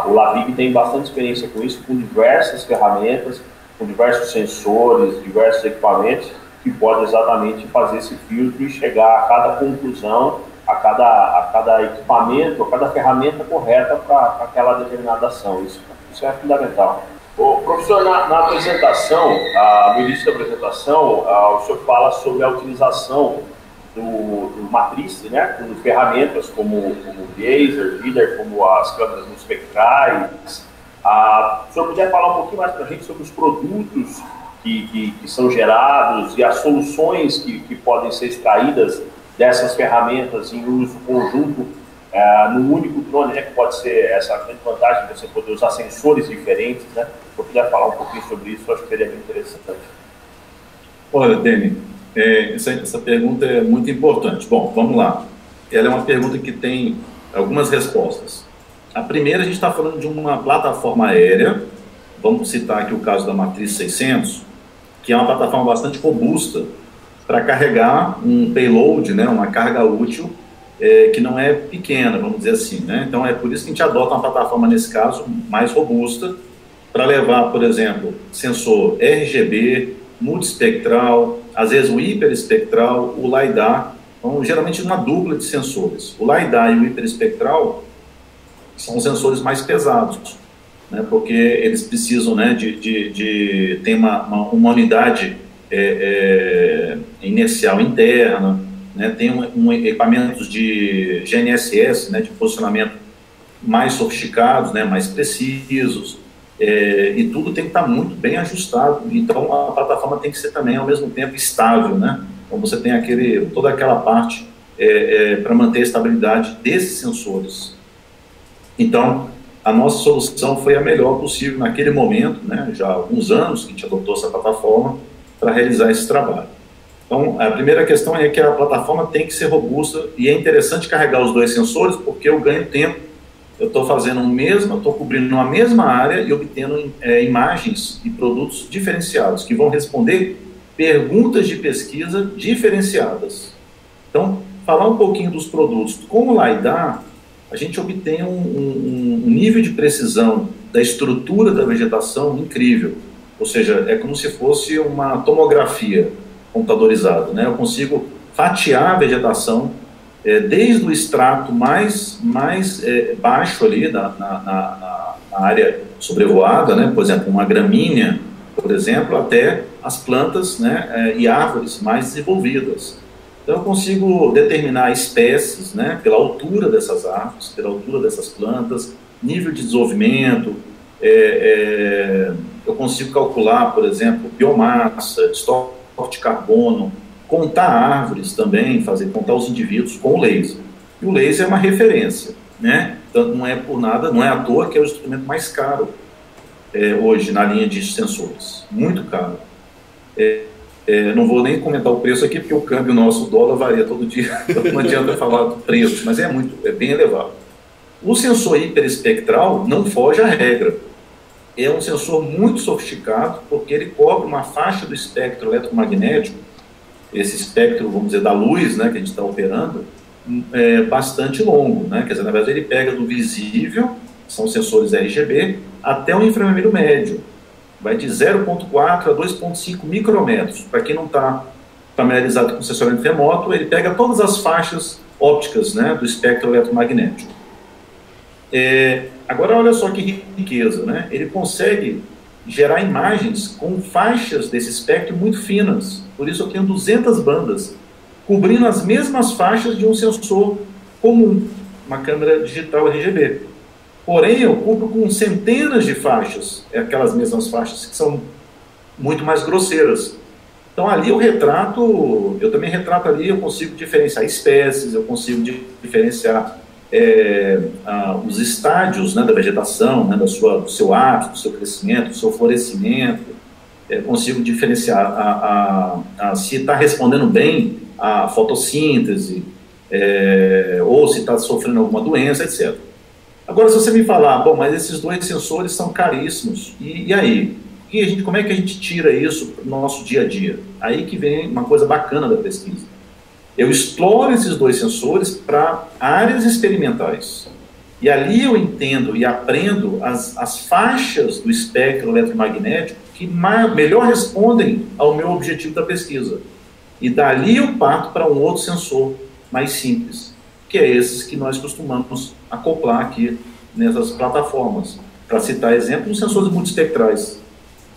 O LAVIG tem bastante experiência com isso, com diversas ferramentas, com diversos sensores, diversos equipamentos, que podem exatamente fazer esse filtro e chegar a cada conclusão, a cada equipamento, a cada ferramenta correta para aquela determinada ação. Isso é fundamental. Professor, na apresentação, no início da apresentação, o senhor fala sobre a utilização do matriz, né, com ferramentas como o laser, líder, como as câmeras espectrais. O senhor podia falar um pouquinho mais para a gente sobre os produtos que são gerados e as soluções que podem ser extraídas dessas ferramentas em uso conjunto num único drone, né, que pode ser essa grande vantagem de você poder usar sensores diferentes, né? Se eu puder falar um pouquinho sobre isso, eu acho que seria bem interessante. Olha, Dani, essa pergunta é muito importante. Bom, vamos lá. Ela é uma pergunta que tem algumas respostas. A primeira, a gente está falando de uma plataforma aérea, vamos citar aqui o caso da Matriz 600, que é uma plataforma bastante robusta para carregar um payload, né, uma carga útil, que não é pequena, vamos dizer assim, né? Então é por isso que a gente adota uma plataforma, nesse caso, mais robusta, para levar, por exemplo, sensor RGB, multiespectral, às vezes o hiperespectral, o LiDAR, então geralmente uma dupla de sensores. O LiDAR e o hiperespectral são os sensores mais pesados, né? Porque eles precisam, né, de ter uma unidade inercial interna, né? Tem equipamentos de GNSS, né, de posicionamento mais sofisticados, né, mais precisos, e tudo tem que estar muito bem ajustado. Então a plataforma tem que ser também ao mesmo tempo estável, né? Então você tem toda aquela parte para manter a estabilidade desses sensores. Então a nossa solução foi a melhor possível naquele momento, né? Já há alguns anos que a gente adotou essa plataforma para realizar esse trabalho. Então, a primeira questão é que a plataforma tem que ser robusta, e é interessante carregar os dois sensores, porque eu ganho tempo. Eu estou fazendo estou cobrindo uma mesma área e obtendo imagens e produtos diferenciados, que vão responder perguntas de pesquisa diferenciadas. Então, falar um pouquinho dos produtos. Com o LiDAR, a gente obtém um nível de precisão da estrutura da vegetação incrível. Ou seja, é como se fosse uma tomografia computadorizada, né? Eu consigo fatiar a vegetação desde o extrato mais baixo ali na área sobrevoada, né? Por exemplo, uma gramínea, por exemplo, até as plantas, né, e árvores mais desenvolvidas. Então eu consigo determinar espécies, né, pela altura dessas árvores, pela altura dessas plantas, nível de desenvolvimento. Eu consigo calcular, por exemplo, biomassa, estoque de carbono, contar árvores também, contar os indivíduos com o laser. E o laser é uma referência, né? Então não é por nada, não é à toa que é o instrumento mais caro hoje na linha de sensores, muito caro. Não vou nem comentar o preço aqui, porque o câmbio nosso, o dólar, varia todo dia, então não adianta falar do preço, mas é bem elevado. O sensor hiperespectral não foge à regra. É um sensor muito sofisticado, porque ele cobre uma faixa do espectro eletromagnético, esse espectro, vamos dizer, da luz, né, que a gente está operando, bastante longo, né? Quer dizer, na verdade ele pega do visível, são sensores RGB, até o infravermelho médio. Vai de 0,4 a 2,5 micrômetros. Para quem não está familiarizado com o sensoriamento remoto, ele pega todas as faixas ópticas, né, do espectro eletromagnético. Agora, olha só que riqueza, né? Ele consegue gerar imagens com faixas desse espectro muito finas. Por isso eu tenho 200 bandas, cobrindo as mesmas faixas de um sensor comum, uma câmera digital RGB. Porém, eu cubro com centenas de faixas, aquelas mesmas faixas que são muito mais grosseiras. Então, ali eu também retrato ali, eu consigo diferenciar espécies, eu consigo diferenciar os estádios, né, da vegetação, né, do seu hábito, do seu crescimento, do seu florescimento, consigo diferenciar se está respondendo bem à fotossíntese, ou se está sofrendo alguma doença, etc. Agora, se você me falar, bom, mas esses dois sensores são caríssimos, e aí? Como é que a gente tira isso para o nosso dia a dia? Aí que vem uma coisa bacana da pesquisa. Eu exploro esses dois sensores para áreas experimentais. E ali eu entendo e aprendo as faixas do espectro eletromagnético que melhor respondem ao meu objetivo da pesquisa. E dali eu parto para um outro sensor mais simples, que é esses que nós costumamos acoplar aqui nessas plataformas. Para citar exemplos, os sensores multiespectrais,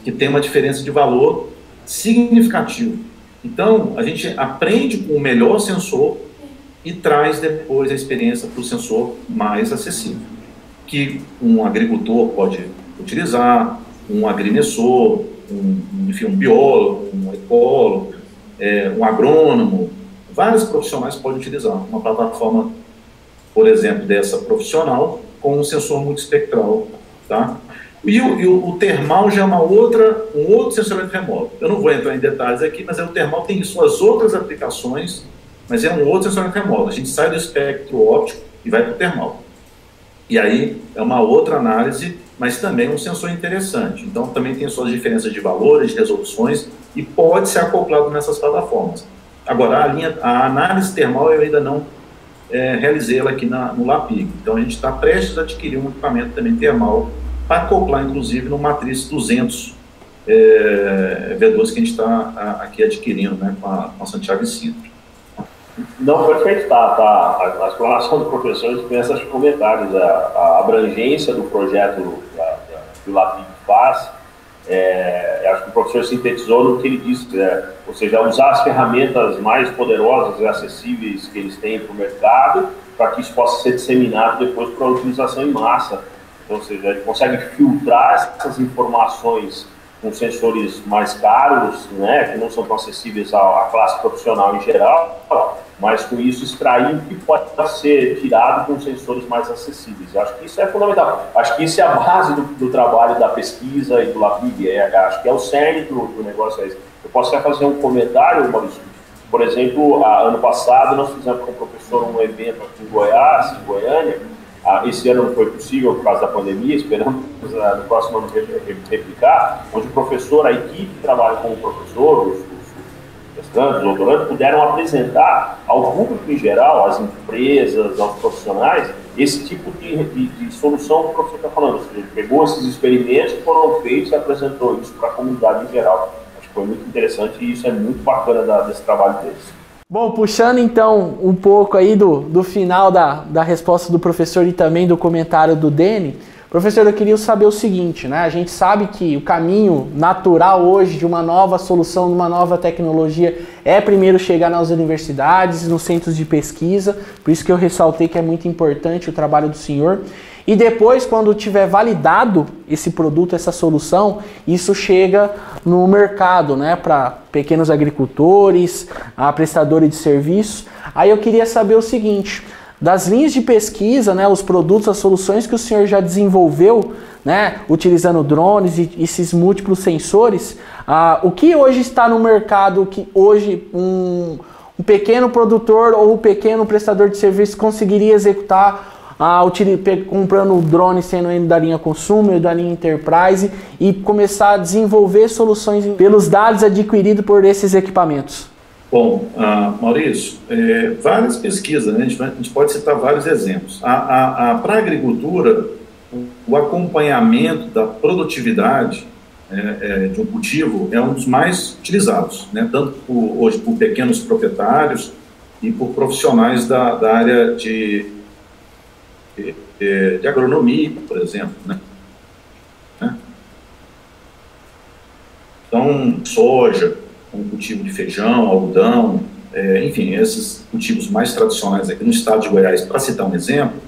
que tem uma diferença de valor significativo. Então, a gente aprende com o melhor sensor e traz depois a experiência para o sensor mais acessível, que um agricultor pode utilizar, um agrimensor, enfim, um biólogo, um ecólogo, um agrônomo, vários profissionais podem utilizar uma plataforma, por exemplo, dessa profissional, com um sensor multiespectral, tá? E o termal já é um outro sensoramento remoto. Eu não vou entrar em detalhes aqui, mas o termal tem suas outras aplicações, mas é um outro sensoramento remoto. A gente sai do espectro óptico e vai para o termal. E aí é uma outra análise, mas também um sensor interessante. Então também tem suas diferenças de valores, de resoluções, e pode ser acoplado nessas plataformas. Agora, a análise termal eu ainda não realizei ela aqui no LAPIG. Então a gente está prestes a adquirir um equipamento também termal, para acoplar, inclusive, no Matriz 200 V2 que a gente está aqui adquirindo, né, com a Santiago e Sintra. Não, perfeito, tá. A explanação do professor dispensa os comentários, a abrangência do projeto que o LAPIG faz, acho que o professor sintetizou no que ele disse, ou seja, usar as ferramentas mais poderosas e acessíveis que eles têm para o mercado, para que isso possa ser disseminado depois para a utilização em massa. Ou seja, a gente consegue filtrar essas informações com sensores mais caros, né, que não são tão acessíveis à classe profissional em geral, mas com isso extrair o que pode ser tirado com sensores mais acessíveis. Eu acho que isso é fundamental. Acho que isso é a base do trabalho da pesquisa e do LAPIG. Acho que é o cerne do negócio. Eu posso até fazer um comentário, Maurício. Por exemplo, ano passado nós fizemos com o professor um evento aqui em Goiás, em Goiânia. Esse ano não foi possível por causa da pandemia, esperamos no próximo ano replicar, onde o professor, a equipe que trabalha com o professor, os estudantes, os doutorandos, puderam apresentar ao público em geral, às empresas, aos profissionais, esse tipo de solução que o professor está falando. Ou seja, ele pegou esses experimentos que foram feitos e apresentou isso para a comunidade em geral. Acho que foi muito interessante e isso é muito bacana desse trabalho deles. Bom, puxando então um pouco aí do final da resposta do professor e também do comentário do Deni, professor, eu queria saber o seguinte, né? A gente sabe que o caminho natural hoje de uma nova solução, de uma nova tecnologia, é primeiro chegar nas universidades, nos centros de pesquisa, por isso que eu ressaltei que é muito importante o trabalho do senhor. E depois, quando tiver validado esse produto, essa solução, isso chega no mercado, né, para pequenos agricultores, prestadores de serviços. Aí eu queria saber o seguinte, das linhas de pesquisa, né, os produtos, as soluções que o senhor já desenvolveu né, utilizando drones e esses múltiplos sensores, o que hoje está no mercado que hoje um pequeno produtor ou um pequeno prestador de serviço conseguiria executar comprando o drone sendo ele da linha Consumer, da linha Enterprise e começar a desenvolver soluções pelos dados adquiridos por esses equipamentos? Bom, Maurício, várias pesquisas, né? A gente pode citar vários exemplos. Para a agricultura, o acompanhamento da produtividade de um cultivo é um dos mais utilizados, né? Tanto hoje por pequenos proprietários e por profissionais da área de agronomia, por exemplo, né? Então, soja, um cultivo de feijão, algodão, enfim, esses cultivos mais tradicionais aqui no estado de Goiás, para citar um exemplo,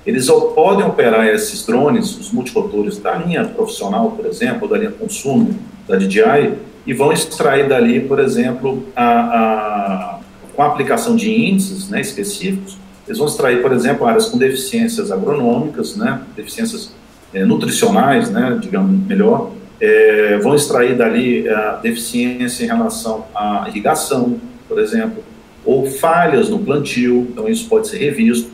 eles podem operar esses drones, os multirotores da linha profissional, por exemplo, da linha Consumer, da DJI, e vão extrair dali, por exemplo, com a aplicação de índices, né, específicos, eles vão extrair, por exemplo, áreas com deficiências agronômicas, né, deficiências nutricionais, né, digamos melhor, vão extrair dali a deficiência em relação à irrigação, por exemplo, ou falhas no plantio, então isso pode ser revisto.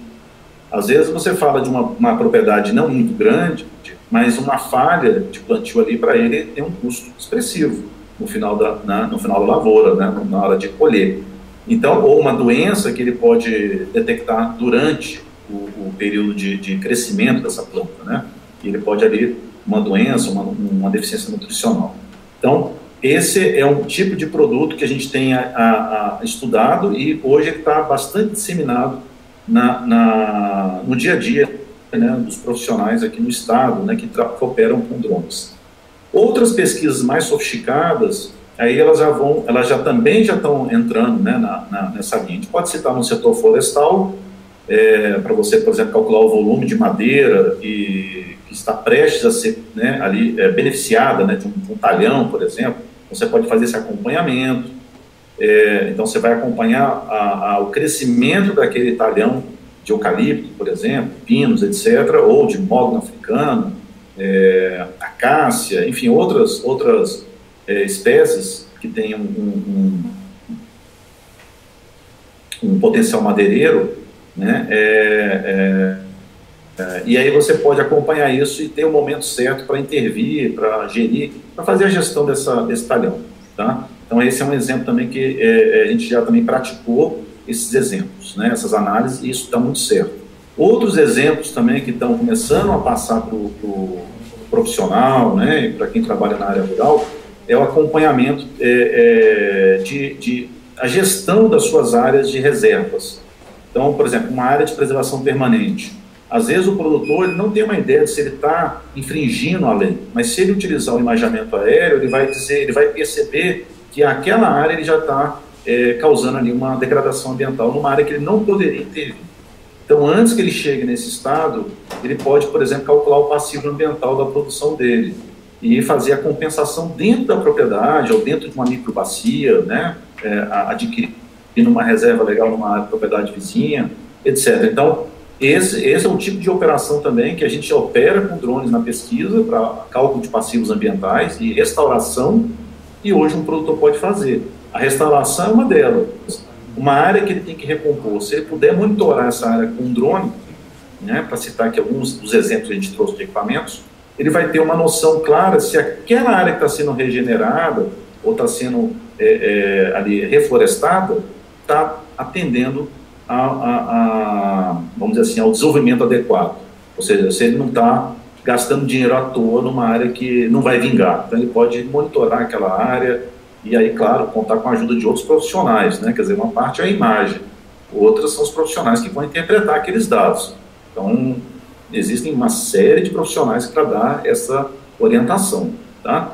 Às vezes você fala de uma propriedade não muito grande, mas uma falha de plantio ali para ele tem um custo expressivo no final da lavoura, né, na hora de colher. Então, ou uma doença que ele pode detectar durante o período de crescimento dessa planta, né? E ele pode ali uma doença, uma deficiência nutricional. Então, esse é um tipo de produto que a gente tem estudado e hoje está bastante disseminado no dia a dia, né, dos profissionais aqui no estado, né, que operam com drones. Outras pesquisas mais sofisticadas, aí elas também estão entrando, né, nessa linha. A gente pode citar no setor florestal, para você, por exemplo, calcular o volume de madeira que está prestes a ser, né, ali beneficiada, né, de um talhão, por exemplo. Você pode fazer esse acompanhamento. Então você vai acompanhar o crescimento daquele talhão de eucalipto, por exemplo, pinos, etc., ou de mogno africano, acácia, enfim, outras espécies que têm um potencial madeireiro, né? E aí você pode acompanhar isso e ter o momento certo para intervir, para gerir, para fazer a gestão desse talhão, tá? Então esse é um exemplo também que a gente já também praticou esses exemplos, né? Essas análises, e isso está muito certo. Outros exemplos também que estão começando a passar para o profissional, né? E para quem trabalha na área rural, é o acompanhamento a gestão das suas áreas de reservas. Então, por exemplo, uma área de preservação permanente. Às vezes o produtor ele não tem uma ideia de se ele está infringindo a lei, mas se ele utilizar o imageamento aéreo, ele vai perceber que aquela área ele já está causando ali uma degradação ambiental numa área que ele não poderia intervir. Então, antes que ele chegue nesse estado, ele pode, por exemplo, calcular o passivo ambiental da produção dele e fazer a compensação dentro da propriedade ou dentro de uma microbacia, né, adquirindo uma reserva legal numa propriedade vizinha, etc. Então, esse é um tipo de operação também que a gente opera com drones na pesquisa para cálculo de passivos ambientais e restauração, e hoje um produtor pode fazer. A restauração é uma delas. Uma área que ele tem que recompor, se ele puder monitorar essa área com um drone, né, para citar aqui alguns dos exemplos que a gente trouxe de equipamentos, ele vai ter uma noção clara se aquela área que está sendo regenerada ou está sendo ali reflorestada está atendendo vamos dizer assim, ao desenvolvimento adequado. Ou seja, se ele não está gastando dinheiro à toa numa área que não vai vingar. Então ele pode monitorar aquela área e aí, claro, contar com a ajuda de outros profissionais, né? Quer dizer, uma parte é a imagem, outras são os profissionais que vão interpretar aqueles dados. Então, existem uma série de profissionais para dar essa orientação, tá?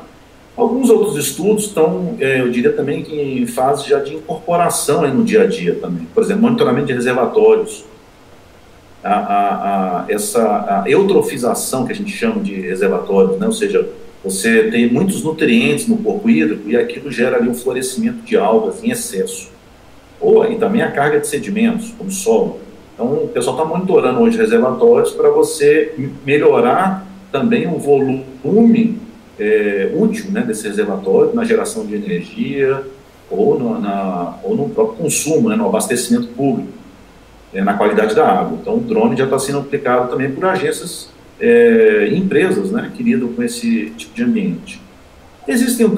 Alguns outros estudos estão, eu diria também, que em fase já de incorporação aí no dia a dia também. Por exemplo, monitoramento de reservatórios, essa eutrofização que a gente chama de reservatórios, né? Ou seja, você tem muitos nutrientes no corpo hídrico e aquilo gera ali um florescimento de algas em excesso. E também a carga de sedimentos, como solo. Então, o pessoal está monitorando hoje reservatórios para você melhorar também o volume útil, né, desse reservatório na geração de energia ou no próprio consumo, né, no abastecimento público, na qualidade da água. Então, o drone já está sendo aplicado também por agências e empresas, né, que lidam com esse tipo de ambiente. Existem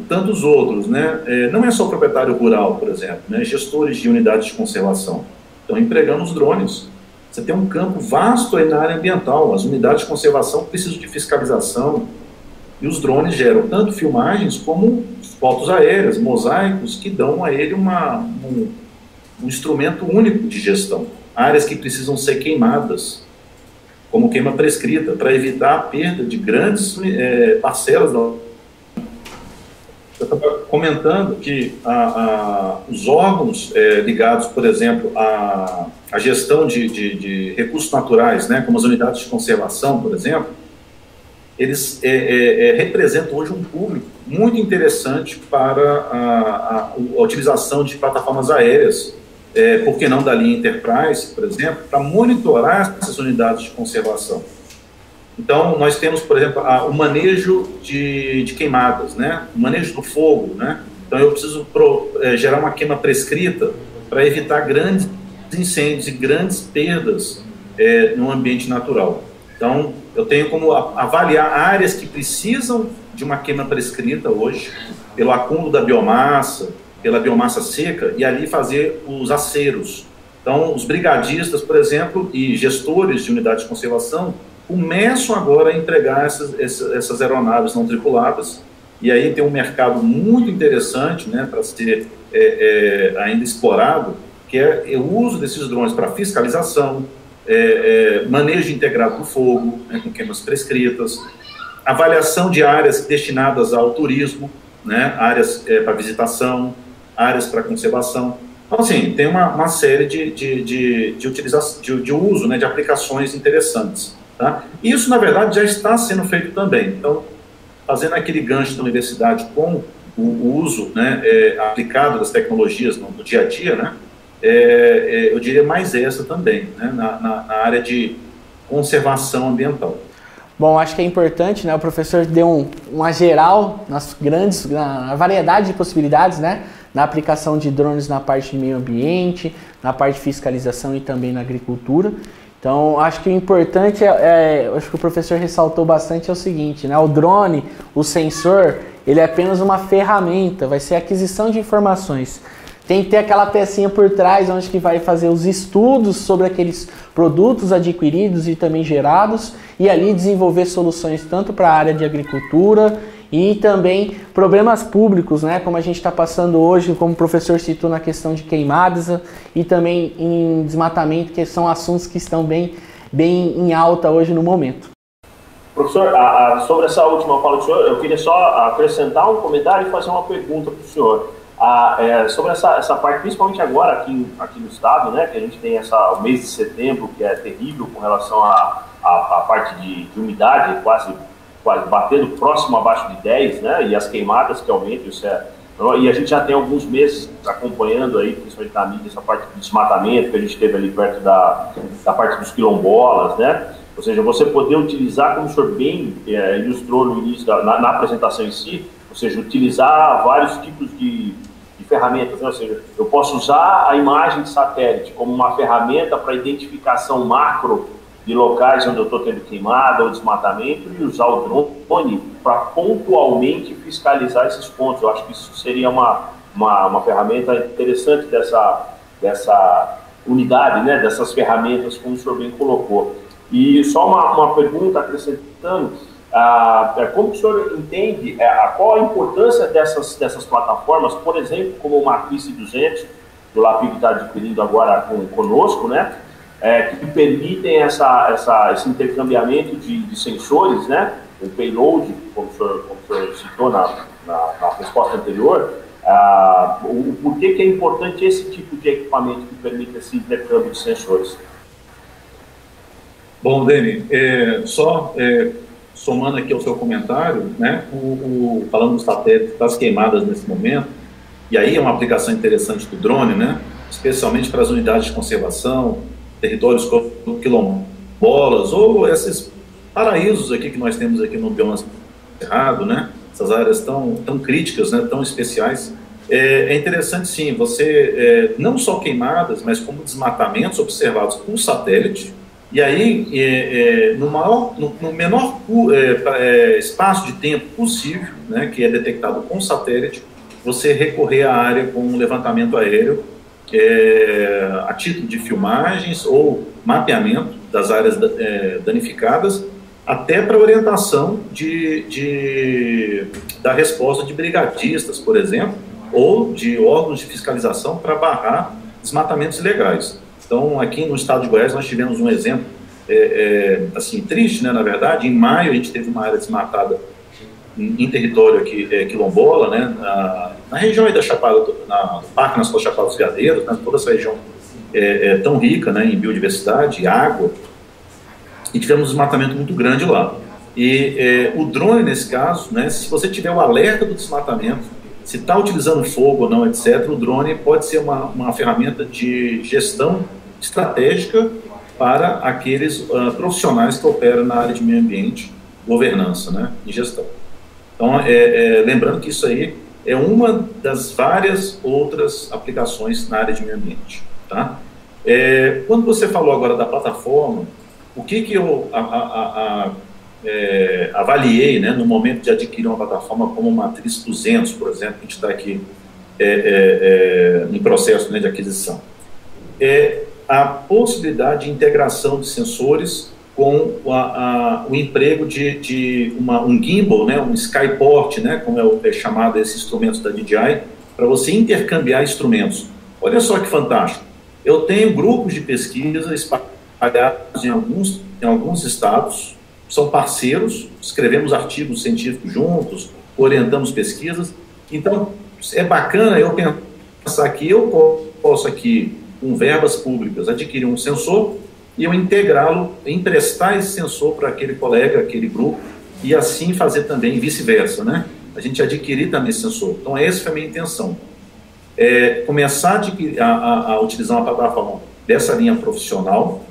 tantos outros, né? Não é só o proprietário rural, por exemplo, né? Gestores de unidades de conservação estão empregando os drones. Você tem um campo vasto aí na área ambiental, as unidades de conservação precisam de fiscalização, e os drones geram tanto filmagens como fotos aéreas, mosaicos, que dão a ele um instrumento único de gestão. Áreas que precisam ser queimadas, como queima prescrita, para evitar a perda de grandes parcelas da... Eu estava comentando que os órgãos ligados, por exemplo, à gestão de recursos naturais, né, como as unidades de conservação, por exemplo, eles representam hoje um público muito interessante para a utilização de plataformas aéreas, por que não da linha Enterprise, por exemplo, para monitorar essas unidades de conservação. Então, nós temos, por exemplo, o manejo de queimadas, né? O manejo do fogo, né? Então, eu preciso gerar uma queima prescrita para evitar grandes incêndios e grandes perdas no ambiente natural. Então, eu tenho como avaliar áreas que precisam de uma queima prescrita hoje, pelo acúmulo da biomassa, pela biomassa seca, e ali fazer os aceros. Então, os brigadistas, por exemplo, e gestores de unidades de conservação começam agora a empregar essas aeronaves não tripuladas, e aí tem um mercado muito interessante, né, para ser ainda explorado, que é o uso desses drones para fiscalização, manejo integrado do fogo, né, com queimas prescritas, avaliação de áreas destinadas ao turismo, né, áreas para visitação, áreas para conservação. Então, assim, tem uma série de uso, né, de aplicações interessantes. Tá? Isso, na verdade, já está sendo feito também. Então, fazendo aquele gancho da universidade com o uso, né, aplicado das tecnologias no dia a dia, né, eu diria mais essa também, né, na área de conservação ambiental. Bom, acho que é importante, né, o professor deu uma geral na variedade de possibilidades, né, na aplicação de drones na parte de meio ambiente, na parte de fiscalização e também na agricultura. Então, acho que o importante, acho que o professor ressaltou bastante, é o seguinte, né? O drone, o sensor, ele é apenas uma ferramenta, vai ser a aquisição de informações. Tem que ter aquela pecinha por trás, onde que vai fazer os estudos sobre aqueles produtos adquiridos e também gerados, e ali desenvolver soluções tanto para a área de agricultura e também problemas públicos, né, como a gente está passando hoje, como o professor citou na questão de queimadas e também em desmatamento, que são assuntos que estão bem em alta hoje no momento. Professor, sobre essa última fala do senhor, eu queria só acrescentar um comentário e fazer uma pergunta para o senhor. Sobre essa parte, principalmente agora aqui no estado, né, que a gente tem o mês de setembro, que é terrível com relação à parte de umidade, quase batendo próximo abaixo de 10, né, e as queimadas que aumentam, e a gente já tem alguns meses acompanhando aí, principalmente na mídia, essa parte de desmatamento que a gente teve ali perto da parte dos quilombolas, né, ou seja, você poder utilizar, como o senhor bem ilustrou no início, na apresentação em si, ou seja, utilizar vários tipos de ferramentas, né? Ou seja, eu posso usar a imagem de satélite como uma ferramenta para identificação macro de locais onde eu estou tendo queimada ou desmatamento e usar o drone para pontualmente fiscalizar esses pontos. Eu acho que isso seria uma ferramenta interessante dessa unidade, né? Dessas ferramentas, como o senhor bem colocou. E só uma pergunta acrescentando, como o senhor entende, qual a importância dessas plataformas, por exemplo, como o Matrice 200, que o LAPIG está adquirindo agora conosco, né, que permitem esse intercambiamento de sensores, né, o payload, como o senhor citou na resposta anterior, por que é importante esse tipo de equipamento que permite esse intercâmbio de sensores? Bom, Dani, somando aqui ao seu comentário, né, falando dos satélites, das queimadas nesse momento, e aí é uma aplicação interessante do drone, né, especialmente para as unidades de conservação, territórios como quilombolas, ou esses paraísos aqui que nós temos aqui no bioma cerrado, né? Essas áreas tão críticas, né? Tão especiais. É interessante, sim, você, não só queimadas, mas como desmatamentos observados por satélite, e aí, no menor espaço de tempo possível, né, que é detectado com satélite, você recorrer à área com um levantamento aéreo, a título de filmagens ou mapeamento das áreas danificadas, até para orientação da resposta de brigadistas, por exemplo, ou de órgãos de fiscalização para barrar desmatamentos ilegais. Então, aqui no estado de Goiás, nós tivemos um exemplo, assim, triste, né, na verdade. Em maio, a gente teve uma área desmatada em território aqui, quilombola, né, na região aí da Chapada, no Parque Nacional Chapada dos Veadeiros, né, toda essa região tão rica, né, em biodiversidade e água, e tivemos um desmatamento muito grande lá. E o drone, nesse caso, né, se você tiver o alerta do desmatamento, se está utilizando fogo ou não, etc., o drone pode ser uma ferramenta de gestão estratégica para aqueles profissionais que operam na área de meio ambiente, governança, né, e gestão. Então, lembrando que isso aí é uma das várias outras aplicações na área de meio ambiente. Tá? Quando você falou agora da plataforma, o que eu avaliei, né, no momento de adquirir uma plataforma como Matriz 200, por exemplo, que a gente está aqui em processo, né, de aquisição, a possibilidade de integração de sensores com o emprego de um gimbal, né, um skyport, né, como é chamado esse instrumento da DJI, para você intercambiar instrumentos. Olha só que fantástico. Eu tenho grupos de pesquisa espalhados em alguns estados, são parceiros, escrevemos artigos científicos juntos, orientamos pesquisas. Então, é bacana eu pensar que eu posso aqui, com verbas públicas, adquirir um sensor e eu integrá-lo, emprestar esse sensor para aquele colega, aquele grupo, e assim fazer também vice-versa, né? A gente adquirir também esse sensor. Então, essa foi a minha intenção. Começar a utilizar uma plataforma dessa linha profissional,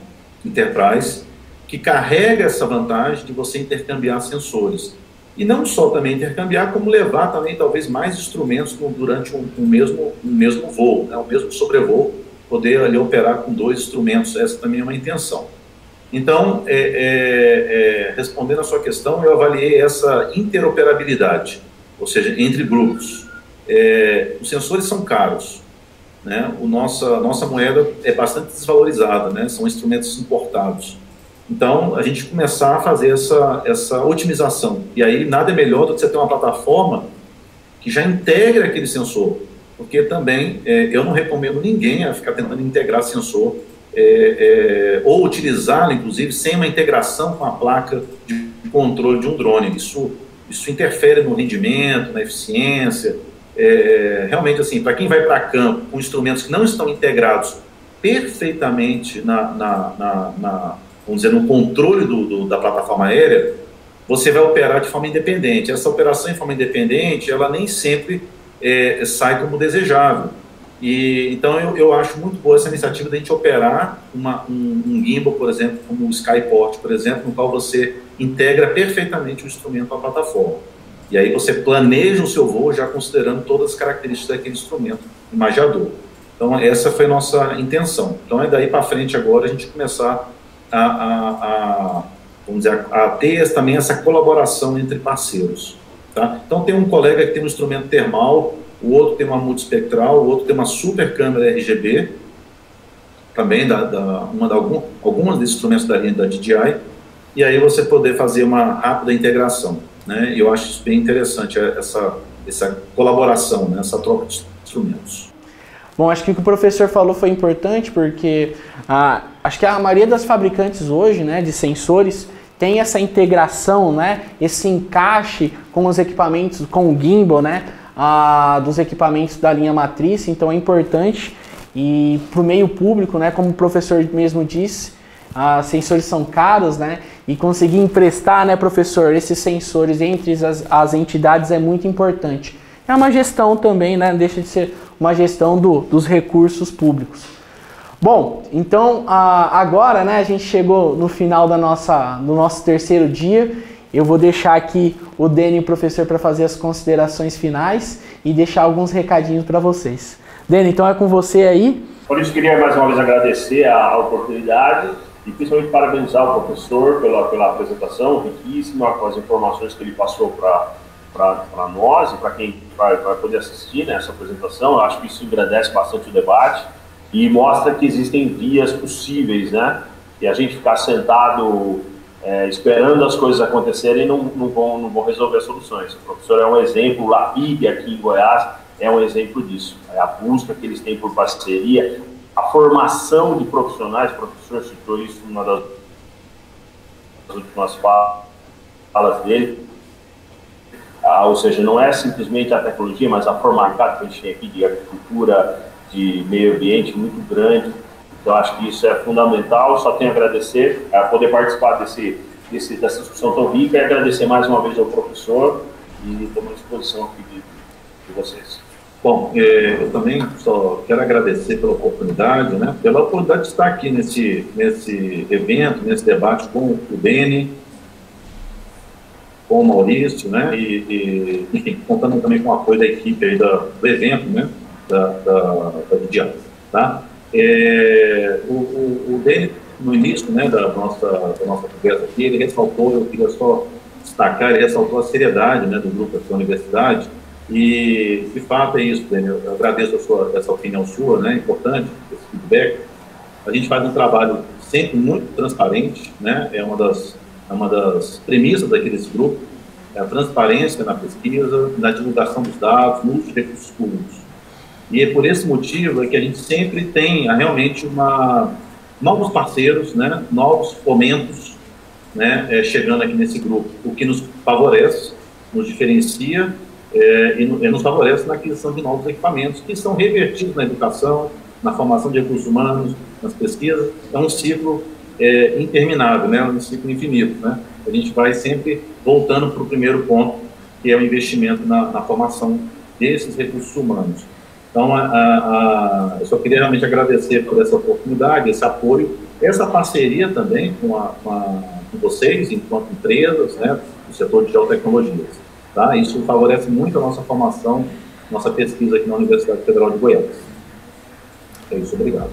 Enterprise, que carrega essa vantagem de você intercambiar sensores. E não só também intercambiar, como levar também talvez mais instrumentos durante um mesmo voo, né, um mesmo sobrevoo, poder ali operar com 2 instrumentos. Essa também é uma intenção. Então, respondendo a sua questão, eu avaliei essa interoperabilidade, ou seja, entre grupos. Os sensores são caros, né? Nossa moeda é bastante desvalorizada, né? São instrumentos importados. Então, a gente começar a fazer essa otimização. E aí, nada é melhor do que você ter uma plataforma que já integra aquele sensor. Porque também, eu não recomendo ninguém a ficar tentando integrar sensor, ou utilizá-lo, inclusive, sem uma integração com a placa de controle de um drone. Isso interfere no rendimento, na eficiência. Realmente, assim, para quem vai para campo com instrumentos que não estão integrados perfeitamente vamos dizer, no controle da plataforma aérea, você vai operar de forma independente. Essa operação em forma independente, ela nem sempre sai como desejável. Então, eu acho muito boa essa iniciativa de a gente operar um gimbal, por exemplo, como o Skyport, por exemplo, no qual você integra perfeitamente o instrumento à plataforma. E aí você planeja o seu voo já considerando todas as características daquele instrumento imagiador. Então, essa foi a nossa intenção. Então, daí para frente agora a gente começar vamos dizer, a ter também essa colaboração entre parceiros. Tá? Então, tem um colega que tem um instrumento termal, o outro tem uma multispectral, o outro tem uma super câmera RGB, também alguns desses instrumentos da linha da DJI, e aí você poder fazer uma rápida integração. Né? E eu acho isso bem interessante, essa colaboração, né? Essa troca de instrumentos. Bom, acho que o que o professor falou foi importante, porque acho que a maioria das fabricantes hoje, né, de sensores, tem essa integração, né, esse encaixe com os equipamentos, com o gimbal, né, dos equipamentos da linha matriz. Então é importante, e para o meio público, né, como o professor mesmo disse, sensores são caros, né, e conseguir emprestar, né, professor, esses sensores entre as entidades é muito importante. É uma gestão também, né, deixa de ser uma gestão dos recursos públicos. Bom, então agora, né, a gente chegou no final do nosso terceiro dia. Eu vou deixar aqui o Deni e o professor para fazer as considerações finais e deixar alguns recadinhos para vocês. Deni, então é com você aí. Por isso, queria mais uma vez agradecer a oportunidade e principalmente parabenizar o professor pela apresentação riquíssima, com as informações que ele passou para nós e para quem vai poder assistir, né, essa apresentação. Eu acho que isso engrandece bastante o debate e mostra que existem vias possíveis, né? E a gente ficar sentado esperando as coisas acontecerem não vão resolver as soluções. O professor é um exemplo, o LAPIG aqui em Goiás é um exemplo disso. É a busca que eles têm por parceria, a formação de profissionais. O professor citou isso numa das últimas falas dele. Ou seja, não é simplesmente a tecnologia, mas a formação que a gente tem aqui de agricultura, de meio ambiente muito grande. Então, acho que isso é fundamental. Só tenho a agradecer a poder participar dessa discussão tão rica e agradecer mais uma vez ao professor e estou à disposição aqui de vocês. Bom, eu também só quero agradecer pela oportunidade, né? Pela oportunidade de estar aqui nesse evento, nesse debate com o Deni, com o Maurício, né? E enfim, contando também com o apoio da equipe aí do evento, né? Da DJI, tá? O Deni, no início, né, da nossa conversa aqui, ele ressaltou, eu queria só destacar, ele ressaltou a seriedade, né, do grupo da universidade, e de fato é isso, Deni, eu agradeço essa opinião sua, né, importante, esse feedback. A gente faz um trabalho sempre muito transparente, né, é uma das premissas aqui desse grupo, é a transparência na pesquisa, na divulgação dos dados, no uso de recursos públicos. E é por esse motivo que a gente sempre tem realmente novos parceiros, né, novos fomentos, né, chegando aqui nesse grupo, o que nos favorece, nos diferencia e nos favorece na aquisição de novos equipamentos que são revertidos na educação, na formação de recursos humanos, nas pesquisas. É um ciclo interminável, né, um ciclo infinito, né? A gente vai sempre voltando para o primeiro ponto, que é o investimento na formação desses recursos humanos. Então, eu só queria realmente agradecer por essa oportunidade, esse apoio, essa parceria também com vocês, enquanto empresas, né, do setor de geotecnologias. Tá? Isso favorece muito a nossa formação, nossa pesquisa aqui na Universidade Federal de Goiás. É isso, obrigado.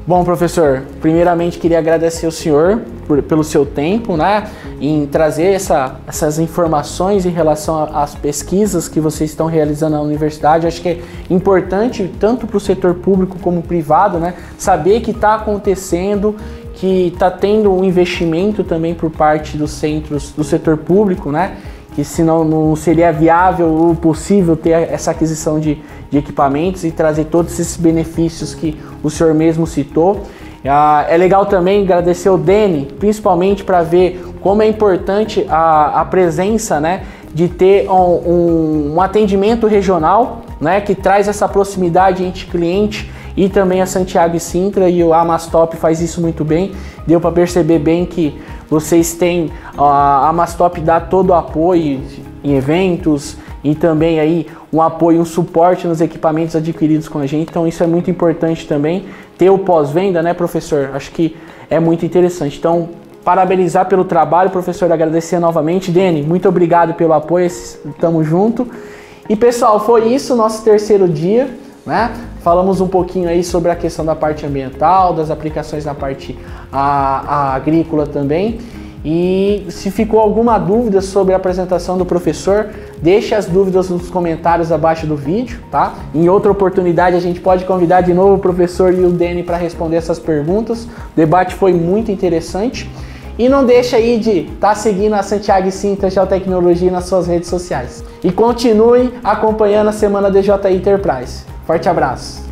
Bom, professor, primeiramente queria agradecer ao senhor pelo seu tempo, né, em trazer essas informações em relação às pesquisas que vocês estão realizando na universidade. Acho que é importante, tanto para o setor público como privado, né, saber que está acontecendo, que está tendo um investimento também por parte dos centros do setor público, né, que senão não seria viável ou possível ter essa aquisição de equipamentos e trazer todos esses benefícios que o senhor mesmo citou. É legal também agradecer ao Deni, principalmente para ver como é importante a presença, né, de ter um atendimento regional, né, que traz essa proximidade entre cliente e também a Santiago e Sintra, e o Amastop faz isso muito bem. Deu para perceber bem que vocês têm, a Amastop dá todo o apoio em eventos e também aí um apoio, um suporte nos equipamentos adquiridos com a gente. Então isso é muito importante também, ter o pós-venda, né, professor? Acho que é muito interessante. Então, parabenizar pelo trabalho, professor, agradecer novamente. Deni, muito obrigado pelo apoio, tamo junto. E pessoal, foi isso, nosso terceiro dia, né? Falamos um pouquinho aí sobre a questão da parte ambiental, das aplicações na parte agrícola também. E se ficou alguma dúvida sobre a apresentação do professor, deixe as dúvidas nos comentários abaixo do vídeo, tá? Em outra oportunidade a gente pode convidar de novo o professor e o Deni para responder essas perguntas. O debate foi muito interessante. E não deixa aí de estar seguindo a Santiago e Sintra Geotecnologia nas suas redes sociais. E continue acompanhando a Semana DJI Enterprise. Forte abraço!